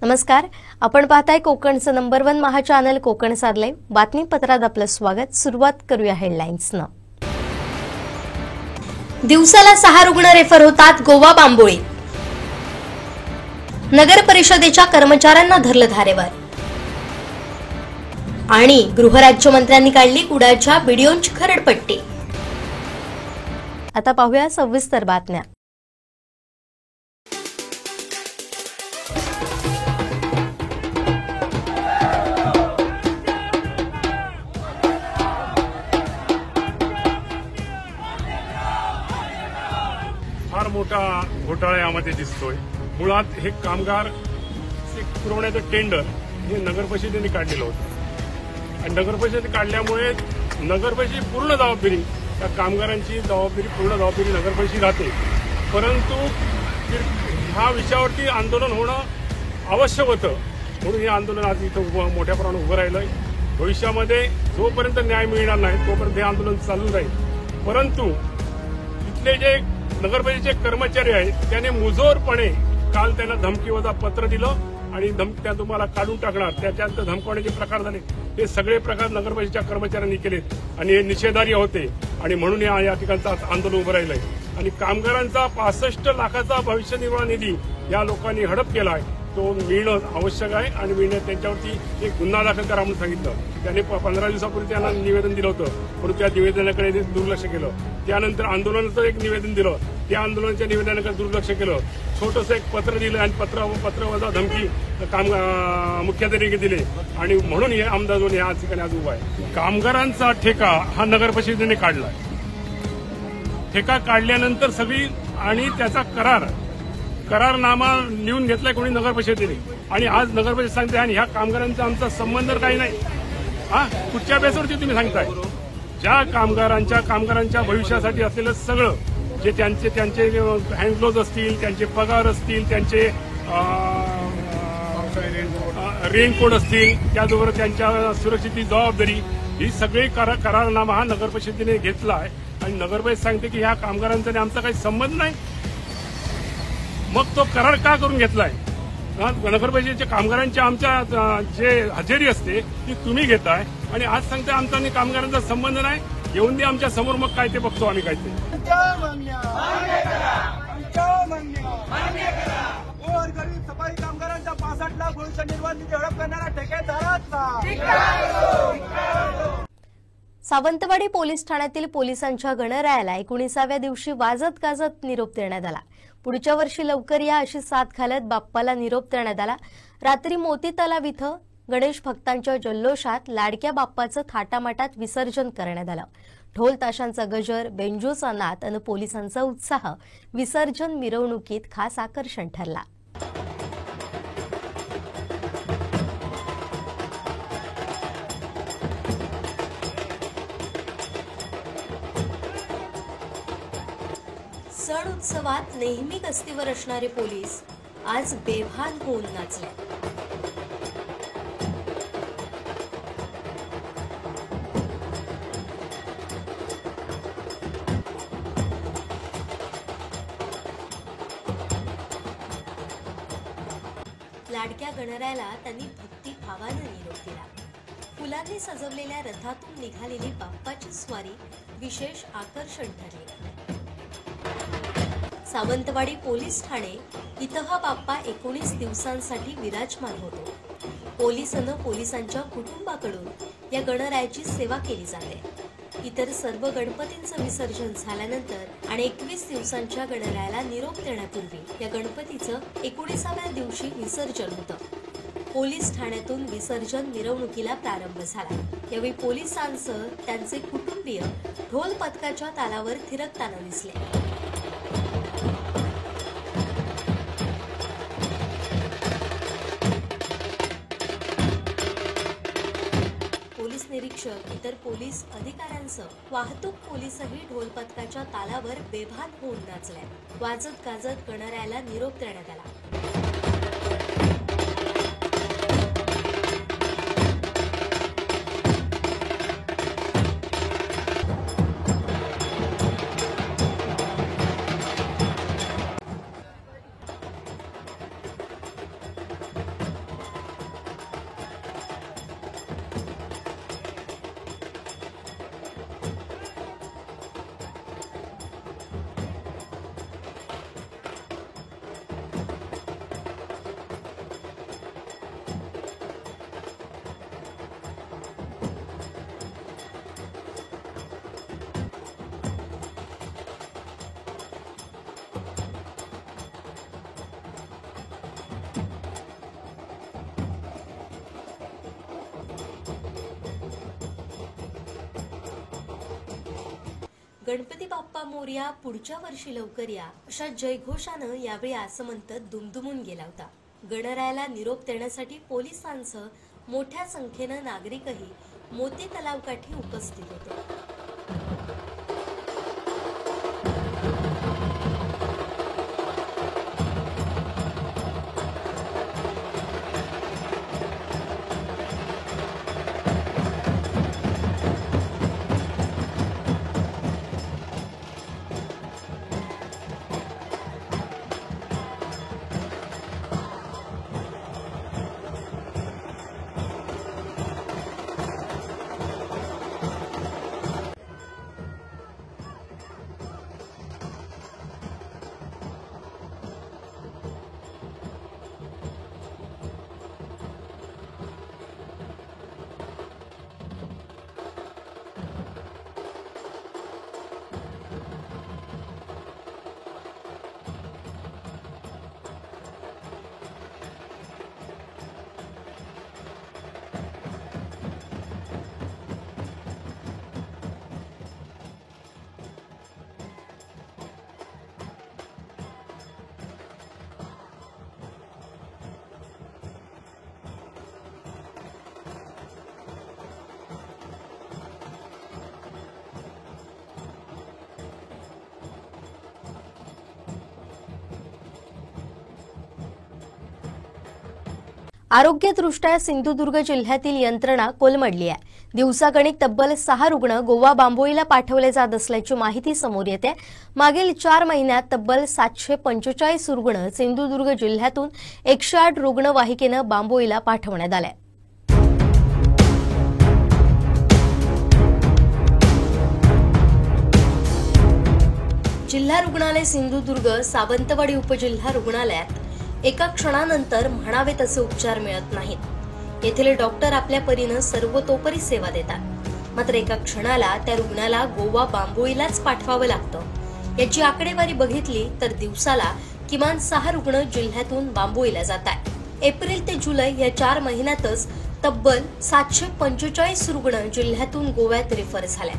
नमस्कार, आपण पाहताय कोकणचं नंबर 1 महा चॅनल कोकण साधलंय बातमीपत्रात आपलं स्वागत। सुरुवात करूया हेडलाईन्सनं। दिवसाला 6 रुग्ण रेफर होतात गोवा बांबोळी। नगर परिषदेच्या कर्मचाऱ्यांना धरलं धारेवर। आणि गृहराज्यमंत्र्यांनी काढली कुडाच्या व्हिडिओंची खरडपट्टी। आता पाहूया सविस्तर बातम्या। फार मोठा घोटाळा यामध्ये दिसतोय। मुळात हे कामगार पुरवण्याचं टेंडर हे नगर परिषदेने काढलेलं होतं आणि नगर परिषदेने काढल्यामुळे नगर परिषदेची पूर्ण जबाबदारी, त्या कामगारांची पूर्ण जबाबदारी नगर परिषद राहते। परंतु ह्या विषयावरती आंदोलन होणं आवश्यक होतं, म्हणून हे आंदोलन आज इथं मोठ्या प्रमाणात उभं राहिलंय। भविष्यामध्ये जोपर्यंत न्याय मिळणार नाही तोपर्यंत हे आंदोलन चालू राहील। परंतु इथले जे नगर परिषदेचे कर्मचारी आहेत त्याने मुजोरपणे काल त्यांना धमकीवजा पत्र दिलं आणि त्या तुम्हाला काढून टाकणार, त्याच्यात धमकवण्याचे प्रकार झाले। हे सगळे प्रकार नगर परिषदेच्या कर्मचाऱ्यांनी केले आणि हे निषेधार्ह होते आणि म्हणून या ठिकाणचं आंदोलन उभं राहिलंय। आणि कामगारांचा 65 लाखाचा भविष्य निर्वाह निधी या लोकांनी हडप केला आहे, तो मिळणं आवश्यक आहे आणि मिळण्यात त्यांच्यावरती एक गुन्हा दाखल करा म्हणून सांगितलं। त्याने 15 दिवसापूर्वी त्यांना निवेदन दिलं होतं, परंतु त्या निवेदनाकडे दुर्लक्ष केलं। त्यानंतर आंदोलनाचं एक निवेदन दिलं, त्या आंदोलनाच्या निवेदनाकडे दुर्लक्ष केलं। छोटंसं एक पत्र दिलं आणि पत्रवजा धमकी मुख्याधिकारी दिले आणि म्हणून हे आमदार या ठिकाणी आज उभा आहे। कामगारांचा ठेका हा नगर परिषदेने काढला। ठेका काढल्यानंतर सगळी आणि त्याचा करारनामा लिहून घेतलाय कोणी नगर परिषदेने आणि आज नगर परिषद सांगते आणि ह्या कामगारांचा आमचा संबंध काही नाही। कुठच्या बेसवरती तुम्ही सांगताय? ज्या कामगारांच्या भविष्यासाठी असलेलं सगळं जे त्यांचे हँडग्लोव्ज असतील, त्यांचे पगार असतील, त्यांचे रेनकोट असतील, त्याचबरोबर त्यांच्या सुरक्षेची जबाबदारी, ही सगळी करारनामा हा नगर परिषदेने घेतला आहे आणि नगर परिषद सांगते की ह्या कामगारांचा आणि आमचा काही संबंध नाही। मग तो करार का करून घेतलाय? नगर परिषदेच्या कामगारांच्या आमच्या जे हजेरी असते ती तुम्ही घेताय आणि आज सांगताय आमचा आणि कामगारांचा संबंध नाही। येऊन दे आमच्या समोर, मग काय ते बघतो आम्ही काय ते। सफाई कामगारांच्या 65 लाख भविष्य निर्वाह निधी हडप करणारा ठेकेदाराचा सावंतवाडी पोलीस ठाण्यातील पोलिसांच्या गणरायाला 19व्या दिवशी वाजत गाजत निरोप देण्यात आला। पुढच्या वर्षी लवकर या अशी साथ घालत बाप्पाला निरोप देण्यात आला। रात्री मोती तलाव इथं गणेश भक्तांच्या जल्लोषात लाडक्या बाप्पाचं थाटामाटात विसर्जन करण्यात आलं। ढोल ताशांचा गजर, बेंजोचा नाद आणि पोलिसांचा उत्साह विसर्जन मिरवणुकीत खास आकर्षण ठरला। सण उत्सवात नेहमी गस्तीवर असणारे पोलीस आज बेभान होऊन नाचले। लाडक्या गणरायाला त्यांनी भक्तिभावानं निरोप दिला। फुलांनी सजवलेल्या रथातून निघालेली बाप्पाची स्वारी विशेष आकर्षण ठरली। सावंतवाडी पोलीस ठाणे इथं हा बाप्पा 19 दिवसांसाठी विराजमान होतो। पोलिसांच्या कुटुंबाकडून या गणरायाची सेवा केली जाते। इतर सर्व गणपतींचं विसर्जन झाल्यानंतर आणि 21 दिवसांच्या गणरायाला निरोप देण्यापूर्वी या गणपतीचं 19व्या दिवशी विसर्जन होतं। पोलीस ठाण्यातून विसर्जन मिरवणुकीला प्रारंभ झाला। यावेळी पोलिसांसह त्यांचे कुटुंबीय ढोल पथकाच्या तालावर थिरकताना दिसले। निरीक्षक, इतर पोलीस अधिकाऱ्यांसह वाहतूक पोलीसही ढोल पथकाच्या तालावर बेभान होऊन नाचले। वाजत गाजत गणरायाला निरोप देण्यात आला। गणपती बाप्पा मोरया, पुढच्या वर्षी लवकर या अशा जयघोषानं यावेळी आसमंत दुमदुमून गेला होता. गणरायाला निरोप देण्यासाठी पोलिसांसह मोठ्या संख्येनं नागरिकही मोती तलावकाठी उपस्थित होते. आरोग्यदृष्ट्या सिंधुदुर्ग जिल्ह्यातील यंत्रणा कोलमडली आहे. दिवसागणिक तब्बल 6 रुग्ण गोवा बांबोईला पाठवले जात असल्याची माहिती समोर येते. मागील 4 महिन्यात तब्बल 745 रुग्ण सिंधुदुर्ग जिल्ह्यातून 108 रुग्णवाहिकेनं बांबोईला पाठवण्यात आले. जिल्हा रुग्णालय सिंधुदुर्ग सावंतवाडी उपजिल्हा रुग्णालयात एका क्षणानंतर म्हणावे तसे उपचार मिळत नाहीत. येथील डॉक्टर आपल्या परीनं सर्वतोपरी सेवा देतात, मात्र एका क्षणाला त्या रुग्णाला गोवा बांबोईलाच पाठवावं लागतं. याची आकडेवारी बघितली तर दिवसाला किमान 6 रुग्ण जिल्ह्यातून बांबोईला जात आहेत. एप्रिल ते जुलै या 4 महिन्यातच तब्बल 745 रुग्ण जिल्ह्यातून गोव्यात रेफर झाले.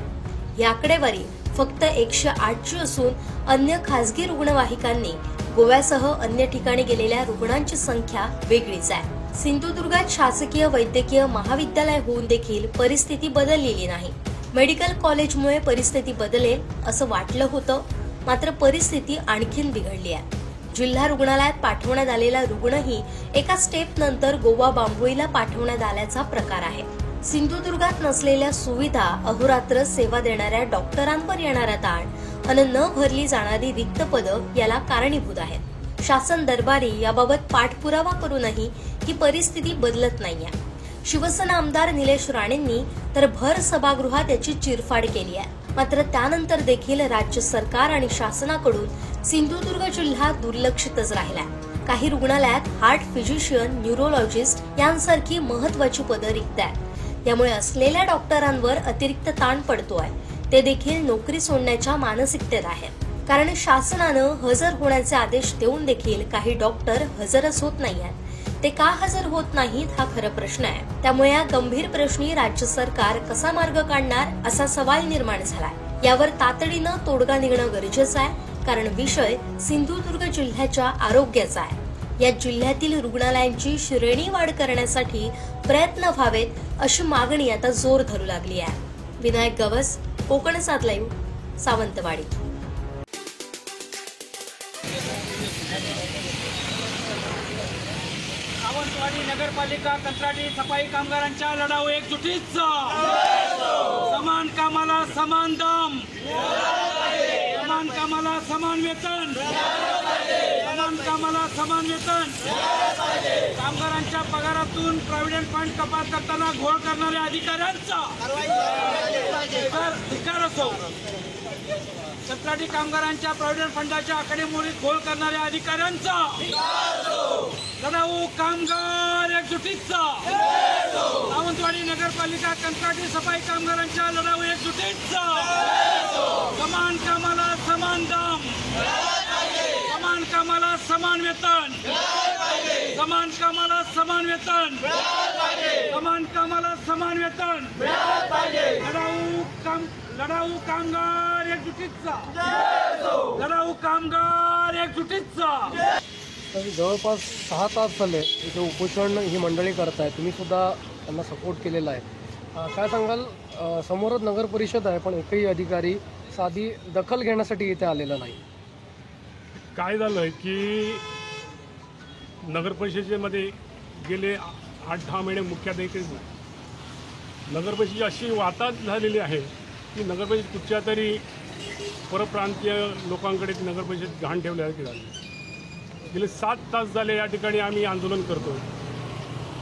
ही आकडेवारी फक्त 108ची असून अन्य खासगी रुग्णवाहिकांनी गोव्यासह अन्य ठिकाणी गेलेल्या रुग्णांची संख्या वेगळीच आहे. सिंधुदुर्गात शासकीय वैद्यकीय महाविद्यालय होऊन देखील परिस्थिती बदललेली नाही. मेडिकल कॉलेजमुळे परिस्थिती बदलेल असं वाटलं होतं, मात्र परिस्थिती आणखीन बिघडली आहे. जिल्हा रुग्णालयात पाठवण्यात आलेला रुग्णही एका स्टेप नंतर गोवा बांबोईला पाठवण्यात आल्याचा प्रकार आहे. सिंधुदुर्गात नसलेल्या सुविधा, अहोरात्र सेवा देणाऱ्या डॉक्टरांवर येणारा ताण आणि न भरली जाणारी रिक्त पदं याला कारणीभूत आहेत. शासन दरबारी याबाबत पाठपुरावा करूनही ही परिस्थिती बदलत नाहीये. शिवसेना आमदार निलेश राणेंनी तर भर सभागृहात याची चिरफाड केली आहे. मात्र त्यानंतर देखील राज्य सरकार आणि शासनाकडून सिंधुदुर्ग जिल्हा दुर्लक्षितच राहिला. काही रुग्णालयात हार्ट फिजिशियन, न्यूरोलॉजिस्ट यांसारखी महत्वाची पदं रिक्त आहेत. यामुळे असलेल्या डॉक्टरांवर अतिरिक्त ताण पडतोय. ते देखील नोकरी सोडण्याच्या मानसिकतेत आहेत. कारण शासनानं हजर होण्याचे आदेश देऊन देखील काही डॉक्टर हजरच होत नाहीयेत. ते का हजर होत नाहीत हा खरा प्रश्न आहे. त्यामुळे या गंभीर प्रश्नी राज्य सरकार कसा मार्ग काढणार असा सवाल निर्माण झालाय. यावर तातडीनं तोडगा निघणं गरजेचं आहे, कारण विषय सिंधुदुर्ग जिल्ह्याच्या आरोग्याचा आहे. या जिल्ह्यातील रुग्णालयांची श्रेणीवाढ करण्यासाठी प्रयत्न व्हावेत अशी मागणी आता जोर धरू लागली आहे. विनायक गवस, कोकण 7 लाईव्ह, सावंतवाडी. सावंतवाडी नगरपालिका कंत्राटी सफाई कामगारांच्या लढाऊ एकजुटीचा, समान कामाला समान दाम, समान कामाला समान वेतन, समान कामाला समान वेतन. कामगारांच्या पगारातून प्रॉव्हिडंट फंड कपात करताना घोळ करणाऱ्या अधिकाऱ्यांचा धिक्कार असो. कंत्राटी कामगारांच्या प्रॉव्हिडंट फंडाच्या आकडेमोडीत घोळ करणाऱ्या अधिकाऱ्यांचा, लढाऊ कामगार एकजुटीचा, सावंतवाडी नगरपालिका कंत्राटी सफाई कामगारांच्या लढाऊ एकजुटीचा, समान कामाला समान दाम, समान कामाला समान वेतन, समान कामाला समान वेतन, समान कामाला समान वेतन, लढाऊ कामगार एकजुटीचा, लढाऊ कामगार एकजुटीचा. जवळपास 6 तास झाले इथे उपोषण ही मंडळी करताय. तुम्ही सुद्धा त्यांना सपोर्ट केलेला आहे. काय सांगाल? समोरच नगर परिषद आहे पण एकही अधिकारी साधी दखल घेण्यासाठी इथे आलेला नाही. काय झालं की नगर परिषदेमध्ये गेले 8-10 महिने मुख्याधिकारी नगर परिषदेची अशी वाताहत झालेली आहे की नगर परिषद कुठच्या तरी परप्रांतीय लोकांकडे ती नगर परिषद घाण ठेवल्यासारखी झाली. गेले 7 तास झाले या ठिकाणी आम्ही आंदोलन करतो.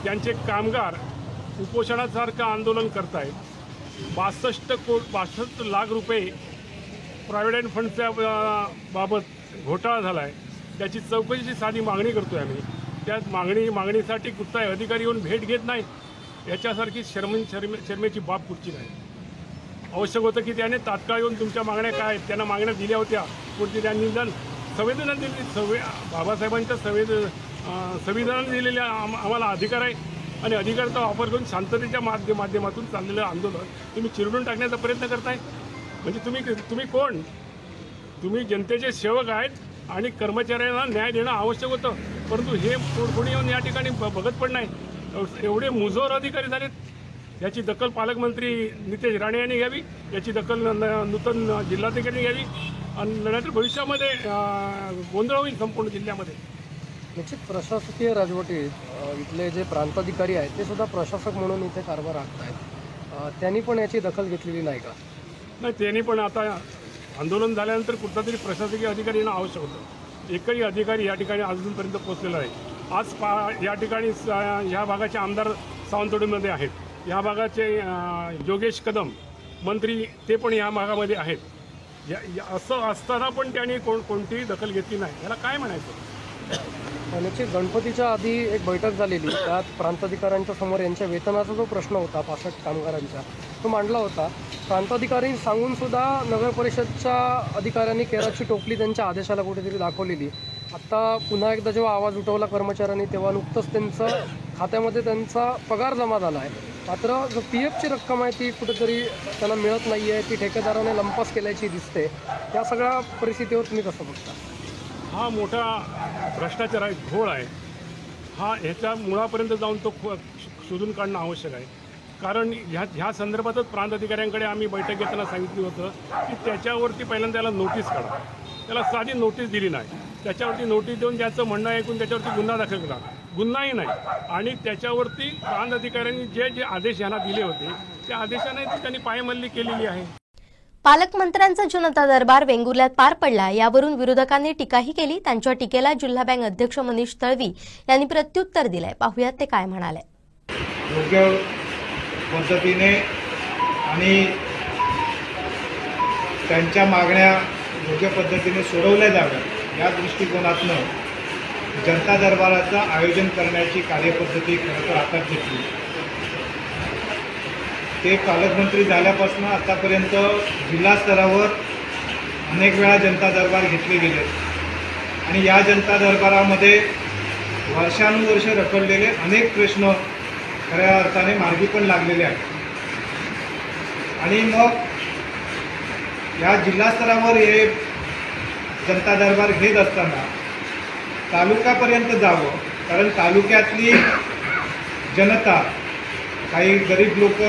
त्यांचे कामगार उपोषणासारखं आंदोलन करतायत. 62 लाख रुपये प्रॉव्हिडंट फंडच्या बाबत घोटाळा झाला आहे. त्याची चौकशीची साधी मागणी करतो आहे आम्ही. त्या मागणीसाठी कुठलाही अधिकारी येऊन भेट घेत नाही. याच्यासारखी शर्मेची बाब कुठची नाही. आवश्यक होतं की त्याने तात्काळ येऊन तुमच्या मागण्या काय आहेत त्यांना मागण्या दिल्या होत्या. पुढची त्यांनी जण संवेदना दिली. बाबासाहेबांच्या संविधानाने दिलेल्या आम्हाला अधिकार आहे आणि अधिकाराचा वापर करून शांततेच्या माध्यमातून चाललेलं आंदोलन तुम्ही चिरडून टाकण्याचा प्रयत्न करताय. म्हणजे तुम्ही कोण? तुम्ही जनतेचे सेवक आहेत आणि कर्मचाऱ्यांना न्याय देणं आवश्यक होतं. परंतु हे कोणी येऊन या ठिकाणी बघत पण नाही. एवढे मुजोर अधिकारी झालेत. याची दखल पालकमंत्री नितेश राणे यांनी घ्यावी. याची दखल नूतन जिल्हाधिकारी घ्यावी आणि नाहीतर भविष्यामध्ये गोंधळ होईल संपूर्ण जिल्ह्यामध्ये. निश्चित प्रशासकीय राजवटीत इथले जे प्रांताधिकारी आहेत ते सुद्धा प्रशासक म्हणून इथे कारभार आखत आहेत. त्यांनी पण याची दखल घेतलेली नाही का? नाही, त्यांनी पण आता आंदोलन झाल्यानंतर कुठला तरी प्रशासकीय अधिकारी येणं आवश्यक होतं. एकही अधिकारी या ठिकाणी अजूनपर्यंत पोहोचलेला आहे. आज या ठिकाणी ह्या भागाचे आमदार सावंतवाडीमध्ये आहेत. ह्या भागाचे योगेश कदम मंत्री ते पण ह्या भागामध्ये आहेत. असं असताना पण त्यांनी कोणतीही दखल घेतली नाही. याला काय म्हणायचं? निश्चित गणपतीच्या आधी एक बैठक झालेली. त्यात प्रांताधिकाऱ्यांच्या समोर यांच्या वेतनाचा जो प्रश्न होता 65 कामगारांचा तो मांडला होता. प्रांताधिकारी सांगून सुद्धा नगर परिषदच्या अधिकाऱ्यांनी केराची टोपली त्यांच्या आदेशाला कुठेतरी दाखवलेली. आत्ता पुन्हा एकदा जेव्हा आवाज उठवला कर्मचाऱ्यांनी तेव्हा नुकतंच त्यांचं खात्यामध्ये त्यांचा पगार जमा झाला आहे. मात्र जो PFची रक्कम आहे ती कुठेतरी त्यांना मिळत नाही आहे. ती ठेकेदाराने लंपास केल्याची दिसते. या सगळ्या परिस्थितीवर तुम्ही कसं बघता? हा मोठा भ्रष्टाचार आहे, घोळ आहे. ह्याच्या मुळापर्यंत जाऊन तो शोधून काढणं आवश्यक आहे. कारण ह्या संदर्भातच प्रांत अधिकाऱ्यांकडे आम्ही बैठक घेताना सांगितलं होतं की त्याच्यावरती पहिल्यांदा त्याला नोटीस काढा. त्याला साधी नोटीस दिली नाही. त्याच्यावरती नोटीस देऊन ज्याचं म्हणणं ऐकून त्याच्यावरती गुन्हा दाखल करा. गुन्हाही नाही. आणि त्याच्यावरती प्रांत अधिकाऱ्यांनी जे आदेश यांना दिले होते त्या आदेशाने त्यांनी पायमल्ली केलेली आहे. पालकमंत्र्यांचा जनता दरबार वेंगुर्ल्यात पार पडला. यावरून विरोधकांनी टीकाही केली. त्यांच्या टीकेला जिल्हा बँक अध्यक्ष मनीष तळवी यांनी प्रत्युत्तर दिलंय. पाहुयात ते काय म्हणाले. योग्य पद्धतीने आणि त्यांच्या मागण्या योग्य पद्धतीने सोडवल्या जाव्यात या दृष्टिकोनातून जनता दरबाराचं आयोजन करण्याची कार्यपद्धती खरं तर हातात घेतली. ते पालकमंत्री झाल्यापासून आतापर्यंत जिल्हा स्तरावर अनेक वेळा जनता दरबार घेतले गेले आणि या जनता दरबारामध्ये वर्षानुवर्ष रखडलेले अनेक प्रश्न खऱ्या अर्थाने मार्गी पण लागलेले आहेत. आणि मग या जिल्हा स्तरावर हे जनता दरबार घेत असताना तालुक्यापर्यंत जावं. कारण तालुक्यातली जनता, काही गरीब लोक,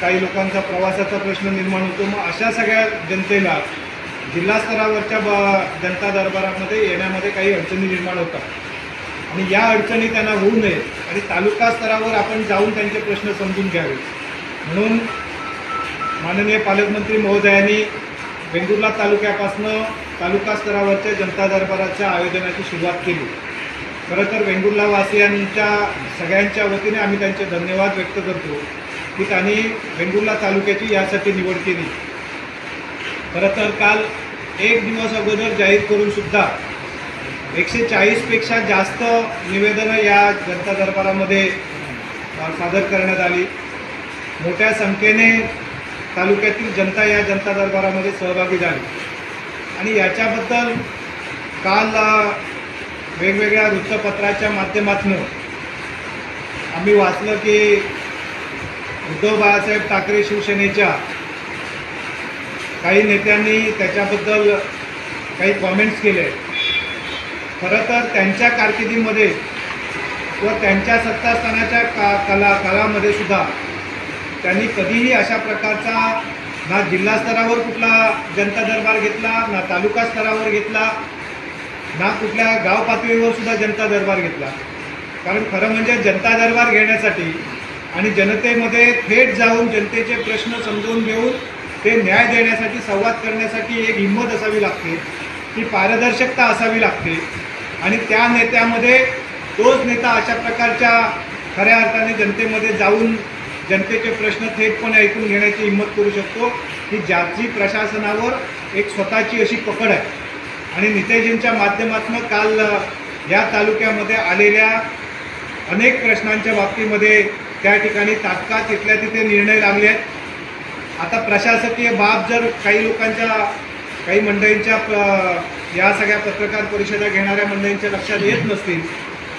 काही लोकांचा प्रवासाचा प्रश्न निर्माण होतो. मग अशा सगळ्या जनतेला जिल्हा स्तरावरच्या जनता दरबारामध्ये येण्यामध्ये काही अडचणी निर्माण होतात आणि या अडचणी त्यांना होऊ नये आणि तालुका स्तरावर आपण जाऊन त्यांचे प्रश्न समजून घ्यावे म्हणून माननीय पालकमंत्री महोदयांनी वेंगुर्ला तालुक्यापासून तालुका स्तरावरच्या जनता दरबाराच्या आयोजनाची सुरुवात केली. खरं तर वेंगुर्ला वासियांच्या सगळ्यांच्या वतीने आम्ही त्यांचे धन्यवाद व्यक्त करतो की त्यांनी वेंगुर्ला तालुक्याची यासाठी निवड केली. खरं तर काल एक दिवस अगोदर जाहीर करून सुद्धा 140पेक्षा जास्त निवेदनं या जनता दरबारामध्ये सादर करण्यात आली. मोठ्या संख्येने तालुक्यातील जनता या जनता दरबारामध्ये सहभागी झाली आणि याच्याबद्दल काल वेगवेगळ्या वृत्तपत्राच्या माध्यमातून आम्ही वाचलं की उद्धव बाळासाहेब ठाकरे शिवसेनेच्या काही नेत्यांनी त्याच्याबद्दल काही कॉमेंट्स केले. खरं तर त्यांच्या कारकिर्दीमध्ये किंवा त्यांच्या सत्तास्थानाच्या काळामध्ये सुद्धा त्यांनी कधीही अशा प्रकारचा ना जिल्हा स्तरावर कुठला जनता दरबार घेतला, ना तालुका स्तरावर घेतला, ना कुठल्या गाव पातळीवर सुद्धा जनता दरबार घेतला. कारण खरं म्हणजे जनता दरबार घेण्यासाठी आणि जनतेमध्ये थेट जाऊन जनतेचे प्रश्न समजून घेऊन ते न्याय देण्यासाठी, संवाद करण्यासाठी एक हिंमत असावी लागते, ती पारदर्शकता असावी लागते. आणि त्या नेत्यामध्ये तोच नेता अशा प्रकारच्या खऱ्या अर्थाने जनतेमध्ये जाऊन जनतेचे प्रश्न थेटपणे ऐकून घेण्याची हिंमत करू शकतो, की ज्याची प्रशासनावर एक स्वतःची अशी पकड आहे. आणि नितेशजींच्या माध्यमातून काल या तालुक्यामध्ये आलेल्या अनेक प्रश्नांच्या बाबतीमध्ये त्या ठिकाणी तात्काळ तिथल्या तिथे निर्णय लागले आहेत. आता प्रशासकीय बाब जर काही लोकांच्या, काही मंडळींच्या या सगळ्या पत्रकार परिषदा घेणाऱ्या मंडळींच्या लक्षात येत नसतील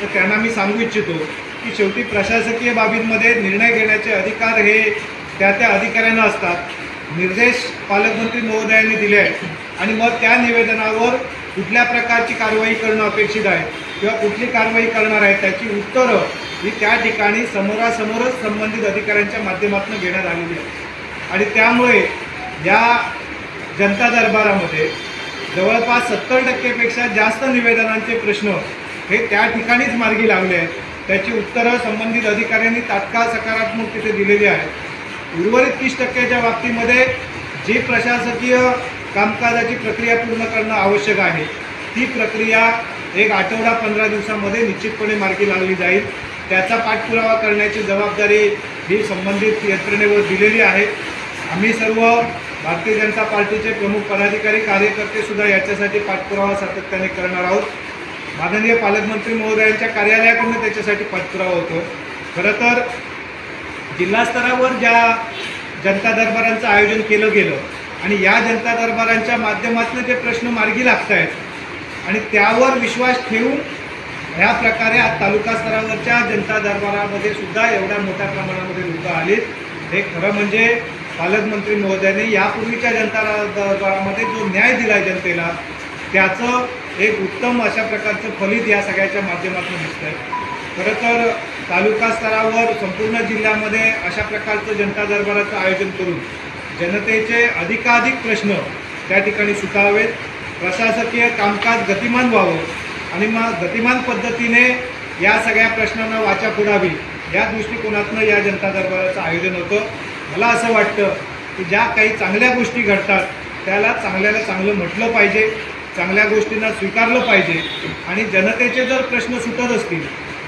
तर त्यांना मी सांगू इच्छितो की शेवटी प्रशासकीय बाबींमध्ये निर्णय घेण्याचे अधिकार हे त्या त्या अधिकाऱ्यांना असतात. निर्देश पालकमंत्री महोदयांनी दिले आहेत आणि मग त्या निवेदनावर कुठल्या प्रकारची कारवाई करणं अपेक्षित आहे किंवा कुठली कारवाई करणार आहे त्याची उत्तरं ही त्या ठिकाणी समोरासमोरच संबंधित अधिकाऱ्यांच्या माध्यमातून घेण्यात आलेली आहे. आणि त्यामुळे या जनता दरबारामध्ये जवळपास 70% जास्त निवेदनांचे प्रश्न हे त्या ठिकाणीच मार्गी लागले आहेत. त्याची उत्तरं संबंधित अधिकाऱ्यांनी तात्काळ सकारात्मक तिथे दिलेली आहेत. उर्वरित 30%च्या बाबतीमध्ये जी प्रशासकीय कामकाजाची प्रक्रिया पूर्ण करणं आवश्यक आहे ती प्रक्रिया एक आठवडा 15 दिवसामध्ये निश्चितपणे मार्गी लागली जाईल. त्याचा पाठपुरावा करण्याची जबाबदारी ही संबंधित यंत्रणेवर दिलेली आहे. आम्ही सर्व भारतीय जनता पार्टीचे प्रमुख पदाधिकारी, कार्यकर्ते सुद्धा याच्यासाठी पाठपुरावा सातत्याने करणार आहोत. माननीय पालकमंत्री महोदयांच्या कार्यालयाकडून त्याच्यासाठी पाठपुरावा होतो. खरं तर जिल्हा स्तरावर ज्या जनता दरबारांचं आयोजन केलं गेलं आणि या जनता दरबारांच्या माध्यमातून जे प्रश्न मार्गी लागत आहेत आणि त्यावर विश्वास ठेवून ह्या प्रकारे आज तालुका स्तरावरच्या जनता दरबारामध्ये सुद्धा एवढ्या मोठ्या प्रमाणामध्ये लोक आलीत, हे खरं म्हणजे पालकमंत्री महोदयांनी यापूर्वीच्या जनता दरबारामध्ये जो न्याय दिला आहे जनतेला त्याचं एक उत्तम अशा प्रकारचं फलित या सगळ्याच्या माध्यमातून दिसतं आहे. खरं तर तालुका स्तरावर संपूर्ण जिल्ह्यामध्ये अशा प्रकारचं जनता दरबाराचं आयोजन करून जनतेचे अधिकाधिक प्रश्न त्या ठिकाणी सुटावेत, प्रशासकीय कामकाज गतिमान व्हावं आणि मग गतिमान पद्धतीने या सगळ्या प्रश्नांना वाचा फोडावी या दृष्टिकोनातून या जनता दरबाराचं आयोजन होतं. मला असं वाटतं की ज्या काही चांगल्या गोष्टी घडतात त्याला चांगल्याला चांगलं म्हटलं पाहिजे, चांगल्या गोष्टींना स्वीकारलं पाहिजे आणि जनतेचे जर प्रश्न सुटत असतील,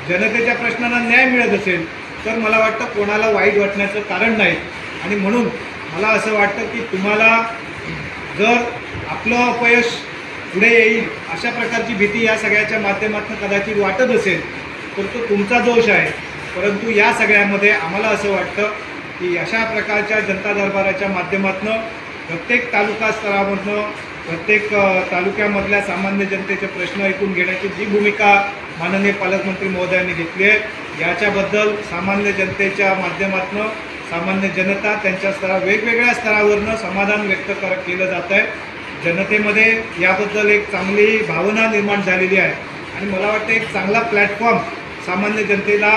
जनतेच्या प्रश्नांना न्याय मिळत असेल तर मला वाटतं कोणाला वाईट वाटण्याचं कारण नाही. आणि म्हणून मला असं वाटतं की तुम्हाला जर आपलं अपयश पुढे येईल अशा प्रकारची भीती या सगळ्याच्या माध्यमातून कदाचित वाटत असेल तर तो तुमचा दोष आहे. परंतु या सगळ्यामध्ये आम्हाला असं वाटतं की अशा प्रकारच्या जनता दरबाराच्या माध्यमातून प्रत्येक तालुका स्तरामधनं प्रत्येक तालुक्यामधल्या सामान्य जनतेचे प्रश्न ऐकून घेण्याची जी भूमिका माननीय पालकमंत्री महोदयांनी घेतली आहे याच्याबद्दल सामान्य जनतेच्या माध्यमातून सामान्य जनता त्यांच्या वेगवेगळ्या स्तरावरनं समाधान व्यक्त केलं जात आहे. जनतेमध्ये याबद्दल एक चांगली भावना निर्माण झालेली आहे आणि मला वाटतं एक चांगला प्लॅटफॉर्म सामान्य जनतेला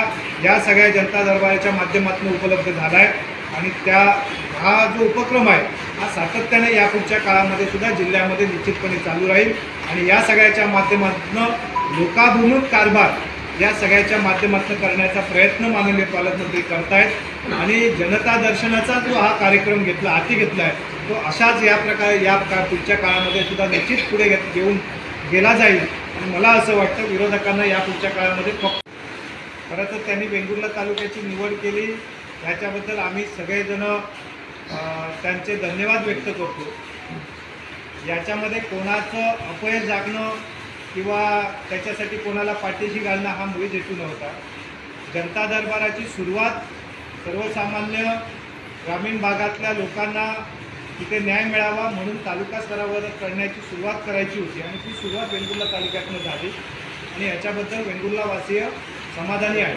या सगळ्या जनता दरबाराच्या माध्यमातून उपलब्ध झाला आहे आणि हा जो उपक्रम आहे हा सातत्याने यापुढच्या काळामध्ये सुद्धा जिल्ह्यामध्ये निश्चितपणे चालू राहील आणि या सगळ्याच्या माध्यमातून लोकाभिमुख कारभार या सगळ्याच्या माध्यमातून करण्याचा प्रयत्न माननीय पालकमंत्री करतायत आणि जनता दर्शनाचा जो हा कार्यक्रम हाती घेतला आहे तो अशाच या प्रकारे पुढच्या काळामध्ये सुद्धा निश्चित पुढे घेऊन गेला जाईल. आणि मला असं वाटतं विरोधकांना या पुढच्या काळामध्ये फक्त खरं तर त्यांनी वेंगुर्ला तालुक्याची निवड केली याच्याबद्दल आम्ही सगळेजण त्यांचे धन्यवाद व्यक्त करतो. याच्यामध्ये कोणाचं अपयश जागणं किंवा त्याच्यासाठी कोणाला पाठीशी घालणं हा मुळीच हेतू नव्हता. जनता दरबाराची सुरुवात सर्वसामान्य ग्रामीण भागातल्या लोकांना तिथे न्याय मिळावा म्हणून तालुका स्तरावर करण्याची सुरुवात करायची होती आणि ती सुरुवात वेंगुर्ला तालुक्यातून झाली आणि याच्याबद्दल वेंगुर्लावासीय समाधानी आहेत.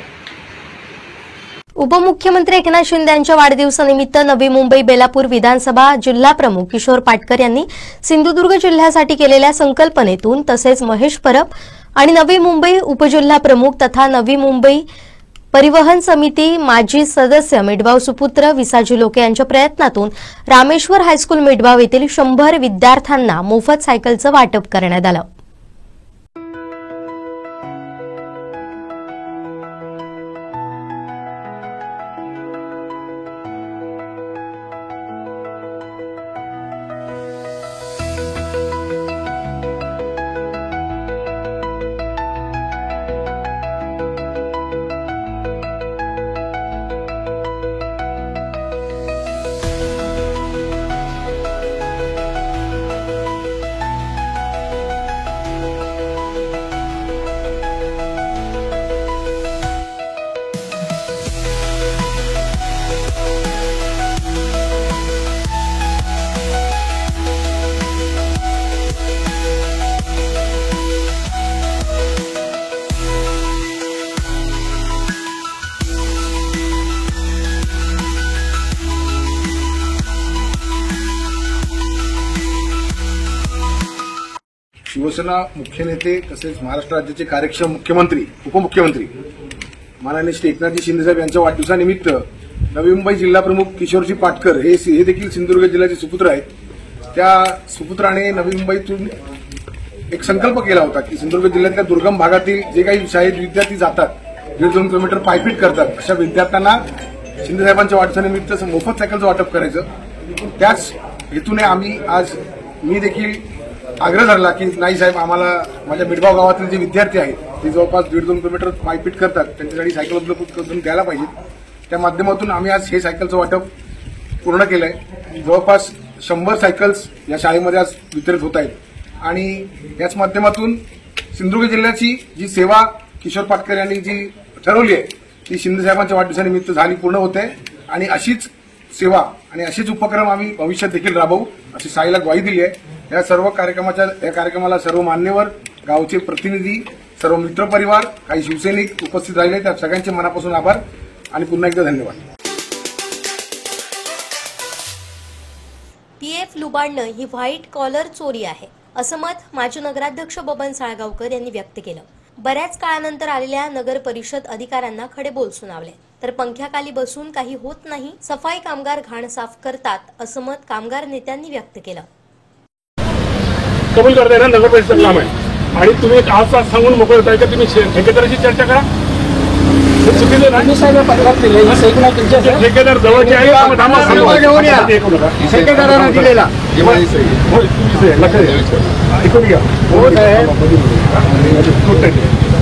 उपमुख्यमंत्री एकनाथ शिंदे यांच्या वाढदिवसानिमित्त नवी मुंबई बेलापूर विधानसभा जिल्हा प्रमुख किशोर पाटकर यांनी सिंधुदुर्ग जिल्ह्यासाठी केलेल्या संकल्पनेतून तसेच महेश परब आणि नवी मुंबई उपजिल्हा प्रमुख तथा नवी मुंबई परिवहन समिती माजी सदस्य मिठभाऊ सुपुत्र विसाजी लोके यांच्या प्रयत्नातून रामेश्वर हायस्कूल मिठभाव येथील 100 विद्यार्थ्यांना मोफत सायकलचं वाटप करण्यात आलं. शिवसेना मुख्य नेते तसेच महाराष्ट्र राज्याचे कार्यक्षम मुख्यमंत्री उपमुख्यमंत्री माननीय श्री एकनाथजी शिंदेसाहेब यांच्या वाढदिवसानिमित्त नवी मुंबई जिल्हा प्रमुख किशोरजी पाटकर हे देखील सिंधुदुर्ग जिल्ह्याचे सुपुत्र आहेत. त्या सुपुत्राने नवी मुंबईतून एक संकल्प केला होता की सिंधुदुर्ग जिल्ह्यातल्या दुर्गम भागातील जे काही शाळेत विद्यार्थी जातात 1.5-2 किलोमीटर पायपीट करतात अशा विद्यार्थ्यांना शिंदेसाहेबांच्या वाढदिवसानिमित्त मोफत सायकलचं वाटप करायचं. त्याच हेतूने आम्ही आज मी देखील आग्रह धरला की नाही साहेब, आम्हाला माझ्या मिठभाव गावातील जे विद्यार्थी आहेत ते जवळपास 1.5-2 किलोमीटर पायपीट करतात, त्यांच्यासाठी सायकल उपलब्ध करून द्यायला पाहिजे. त्या माध्यमातून आम्ही आज हे सायकलचं वाटप पूर्ण केलंय. जवळपास 100 सायकल्स या शाळेमध्ये आज वितरित होत आहेत आणि याच माध्यमातून सिंधुदुर्ग जिल्ह्याची जी सेवा किशोर पाटकर यांनी जी ठरवली आहे ती शिंदेसाहेबांच्या वाढदिवसानिमित्त झाली पूर्ण होते आणि अशीच सेवा आणि असेच उपक्रम आम्ही भविष्यात देखील राबवू अशी शाळेला ग्वाही दिली आहे. या सर्व कार्यक्रमाला सर्व मान्यवर, गावचे प्रतिनिधी, सर्व मित्रपरिवार, काही शिवसैनिक उपस्थित राहिले. त्या सगळ्यांचे मनापासून आभार आणि पुन्हा एकदा धन्यवाद. पीएफ लुबाडणं ही व्हाईट कॉलर चोरी आहे असं मत माजी नगराध्यक्ष बबन साळगावकर यांनी व्यक्त केलं. बऱ्याच काळानंतर आलेल्या नगर परिषद अधिकाऱ्यांना खडे बोल सुनावले तर पंख्याखाली बसून काही होत नाही, सफाई कामगार घाण साफ करतात असं मत कामगार नेत्यांनी व्यक्त केलं. कबूल करताय ना, नगर परिषद काम आहे आणि तुम्ही आज सांगून मोकळ होताय का तुम्ही ठेकेदाराची चर्चा करा. चुकीचं नाही, ठेकेदार जवळचे आहे ठेकेदारांना दिलेला ऐकून घ्या.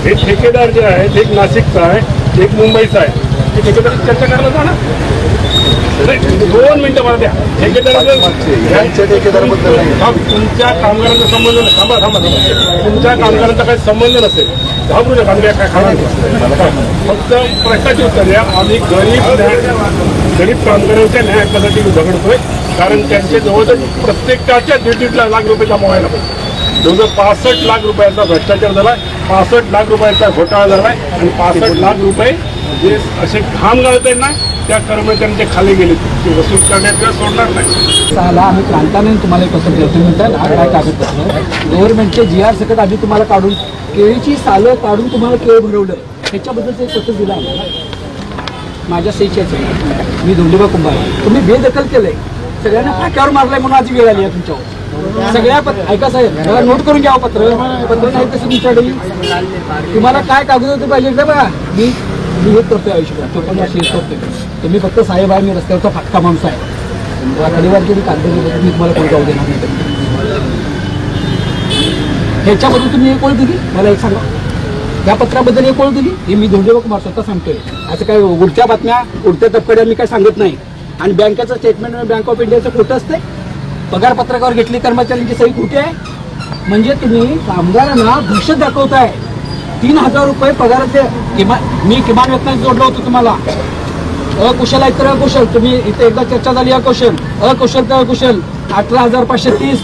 हे ठेकेदार जे आहेत एक नाशिकचा आहे एक मुंबईचा आहे. ते ठेकेदाराची चर्चा करायला जा ना. 2 मिनिटं मला द्या. तुमच्या कामगारांचा संबंध नाही. थांबा तुमच्या कामगारांचा काही संबंध नसेल घाबरू नका. काय खाणार फक्त प्रश्नाची उत्तर द्या. आम्ही गरीब कामगारांच्या न्याय हक्कासाठी झगडतोय कारण त्यांच्या जवळजवळ प्रत्येकाच्या 1.5 लाख रुपयाचा मोबाईल आहे. जवळजवळ 65 लाख रुपयाचा भ्रष्टाचार झालाय, 65 लाख रुपयाचा घोटाळा झालाय आणि 65 लाख रुपये जे असे घाम घालत आहेत ना त्या कर्मचाऱ्यांचे खाली गेले ते वसूल करण्यात सोडणार नाही. आम्ही प्रांताने तुम्हाला कसं देतो म्हणतात काय कागदपत्र गव्हर्नमेंटचे GR सकट आधी तुम्हाला काढून केळीची सालं काढून तुम्हाला केळ भरवलं त्याच्याबद्दलचं एक पत्र दिलं आम्हाला माझ्या सहीच्याच मी धोंडोबा कुंभार. तुम्ही बेदखल केलंय, सगळ्यांना फाट्यावर मारलाय म्हणून आज वेळ आली आहे तुमच्यावर. सगळ्या ऐका साहेब नोट करून घ्या पत्र नाही कसं तुमच्याकडे तुम्हाला काय कागदपत्र पाहिजे बघा. मी हे करतोय आयुष्यभर तो पण अशी करतोय. तुम्ही फक्त साहेब आहे, मी रस्त्यावरचा फाटका माणूस आहे. रविवारची मी कागद मी तुम्हाला कोण जाऊ देणार नाही. ह्याच्याबद्दल तुम्ही एक ओळ दिली मला एक सांगा. या पत्राबद्दल एक ओळ दिली ही मी धोंडोबा कुमार स्वतः सांगतोय. असं काय उडत्या बातम्या उडत्या तपकड्या मी काय सांगत नाही. आणि बँकेचं स्टेटमेंट बँक ऑफ इंडियाचं खोटं असतंय. पगार पत्रकावर घेतली कर्मचाऱ्यांची सही कुठे आहे. म्हणजे तुम्ही कामगारांना दहशत दाखवताय. 3,000 रुपये पगाराचे मी किमान वेतन जोडलं होतं तुम्हाला. अकुशल आहेत तर अकुशल तुम्ही इथे एकदा चर्चा झाली. अकुशल तर अकुशल 18,530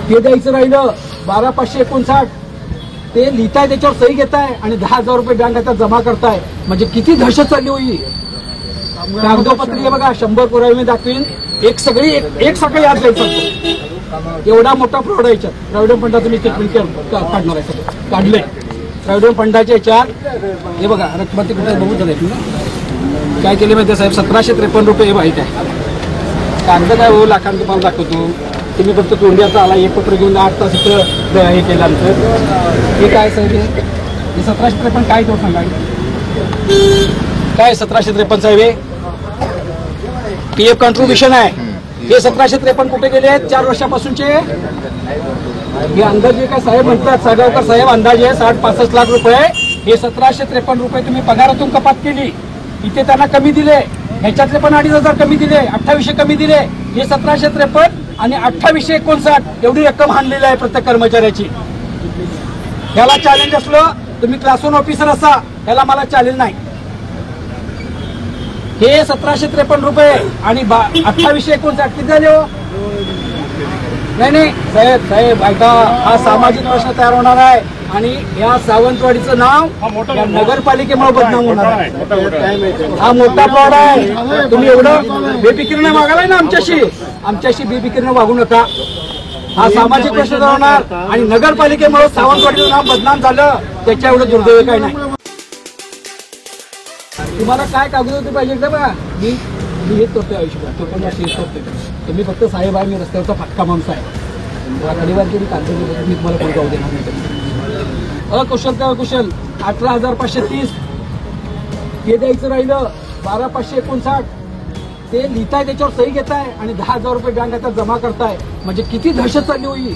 हे द्यायचं राहिलं. 12,559 ते लिहिताय, त्याच्यावर सही घेताय आणि 10,000 रुपये बँक खात्यात जमा करताय. म्हणजे किती दहशत चालली होई. कागदोपत्री हे बघा, 100 पुरावे मी दाखवीन. एक सकाळी आज जायचं सांगतो. एवढा मोठा फ्रॉड आहे याच्यात. प्रॉव्हिडंट फंडात तुम्ही स्टेटमेंट काढणार आहे, सगळं काढलंय. प्रॉव्हिडंट फंडाच्या याच्यात हे बघा, रक्कमाती कुठे बघू झाले काय केले माहिती साहेब. 1753 रुपये हे माहिती आहे. कागद काय हो, लाखांत तुम्हाला दाखवतो. तुम्ही फक्त तोंडियाचा आला, एक पत्र घेऊन 8 तास इथं हे केल्यानंतर हे काय साहेब, हे 1753 काय तो सांगा. काय 1753 साहेब, हे पीएफ कॉन्ट्रीब्युशन आहे. हे 1753 कुठे गेले आहेत 4 वर्षापासूनचे. हे अंदाजे काय साहेब म्हणतात, सागावकर साहेब, अंदाजे 60-65 लाख रुपये. हे 1753 रुपये तुम्ही पगारातून कपात केली. इथे त्यांना कमी दिले, ह्याच्यातले पण 2,500 कमी दिले, 2800 कमी दिले. हे 1753 आणि 2859 एवढी रक्कम आणलेली आहे प्रत्येक कर्मचाऱ्याची. ह्याला चॅलेंज असलं, तुम्ही क्लास 1 ऑफिसर असा, ह्याला मला चॅलेंज नाही. हे 1753 रुपये आणि 2859 किती झाले हो. नाही साहेब ऐका, हा सामाजिक प्रश्न तयार होणार आहे आणि या सावंतवाडीचं नाव या नगरपालिकेमुळे बदनाम होणार आहे. हा मोठा फ्रॉड आहे. तुम्ही एवढं बेफिकिरीने वागालाय ना आमच्याशी बेफिकिरीने वागू नका. हा सामाजिक प्रश्न तयार होणार आणि नगरपालिकेमुळे सावंतवाडीचं नाव बदनाम झालं, त्याच्या एवढं दुर्दैव काही नाही. तुम्हाला काय कागदपत्र पाहिजे का बघा. मी हेच करतोय आयुष्यभर, तो पण हेच करतोय. तुम्ही फक्त साहेब आहे, मी रस्त्यावरचा फटका माणूस आहे. अडिवारची कागदपत्र मी तुम्हाला कोण जाऊ देणार नाही. अकुशल ते अकुशल 18,530 हे द्यायचं राहिलं. 12,559 ते लिहिताय, त्याच्यावर सही घेताय आणि 10,000 रुपये बँक खात्यात जमा करताय. म्हणजे किती दहशत चालली होई.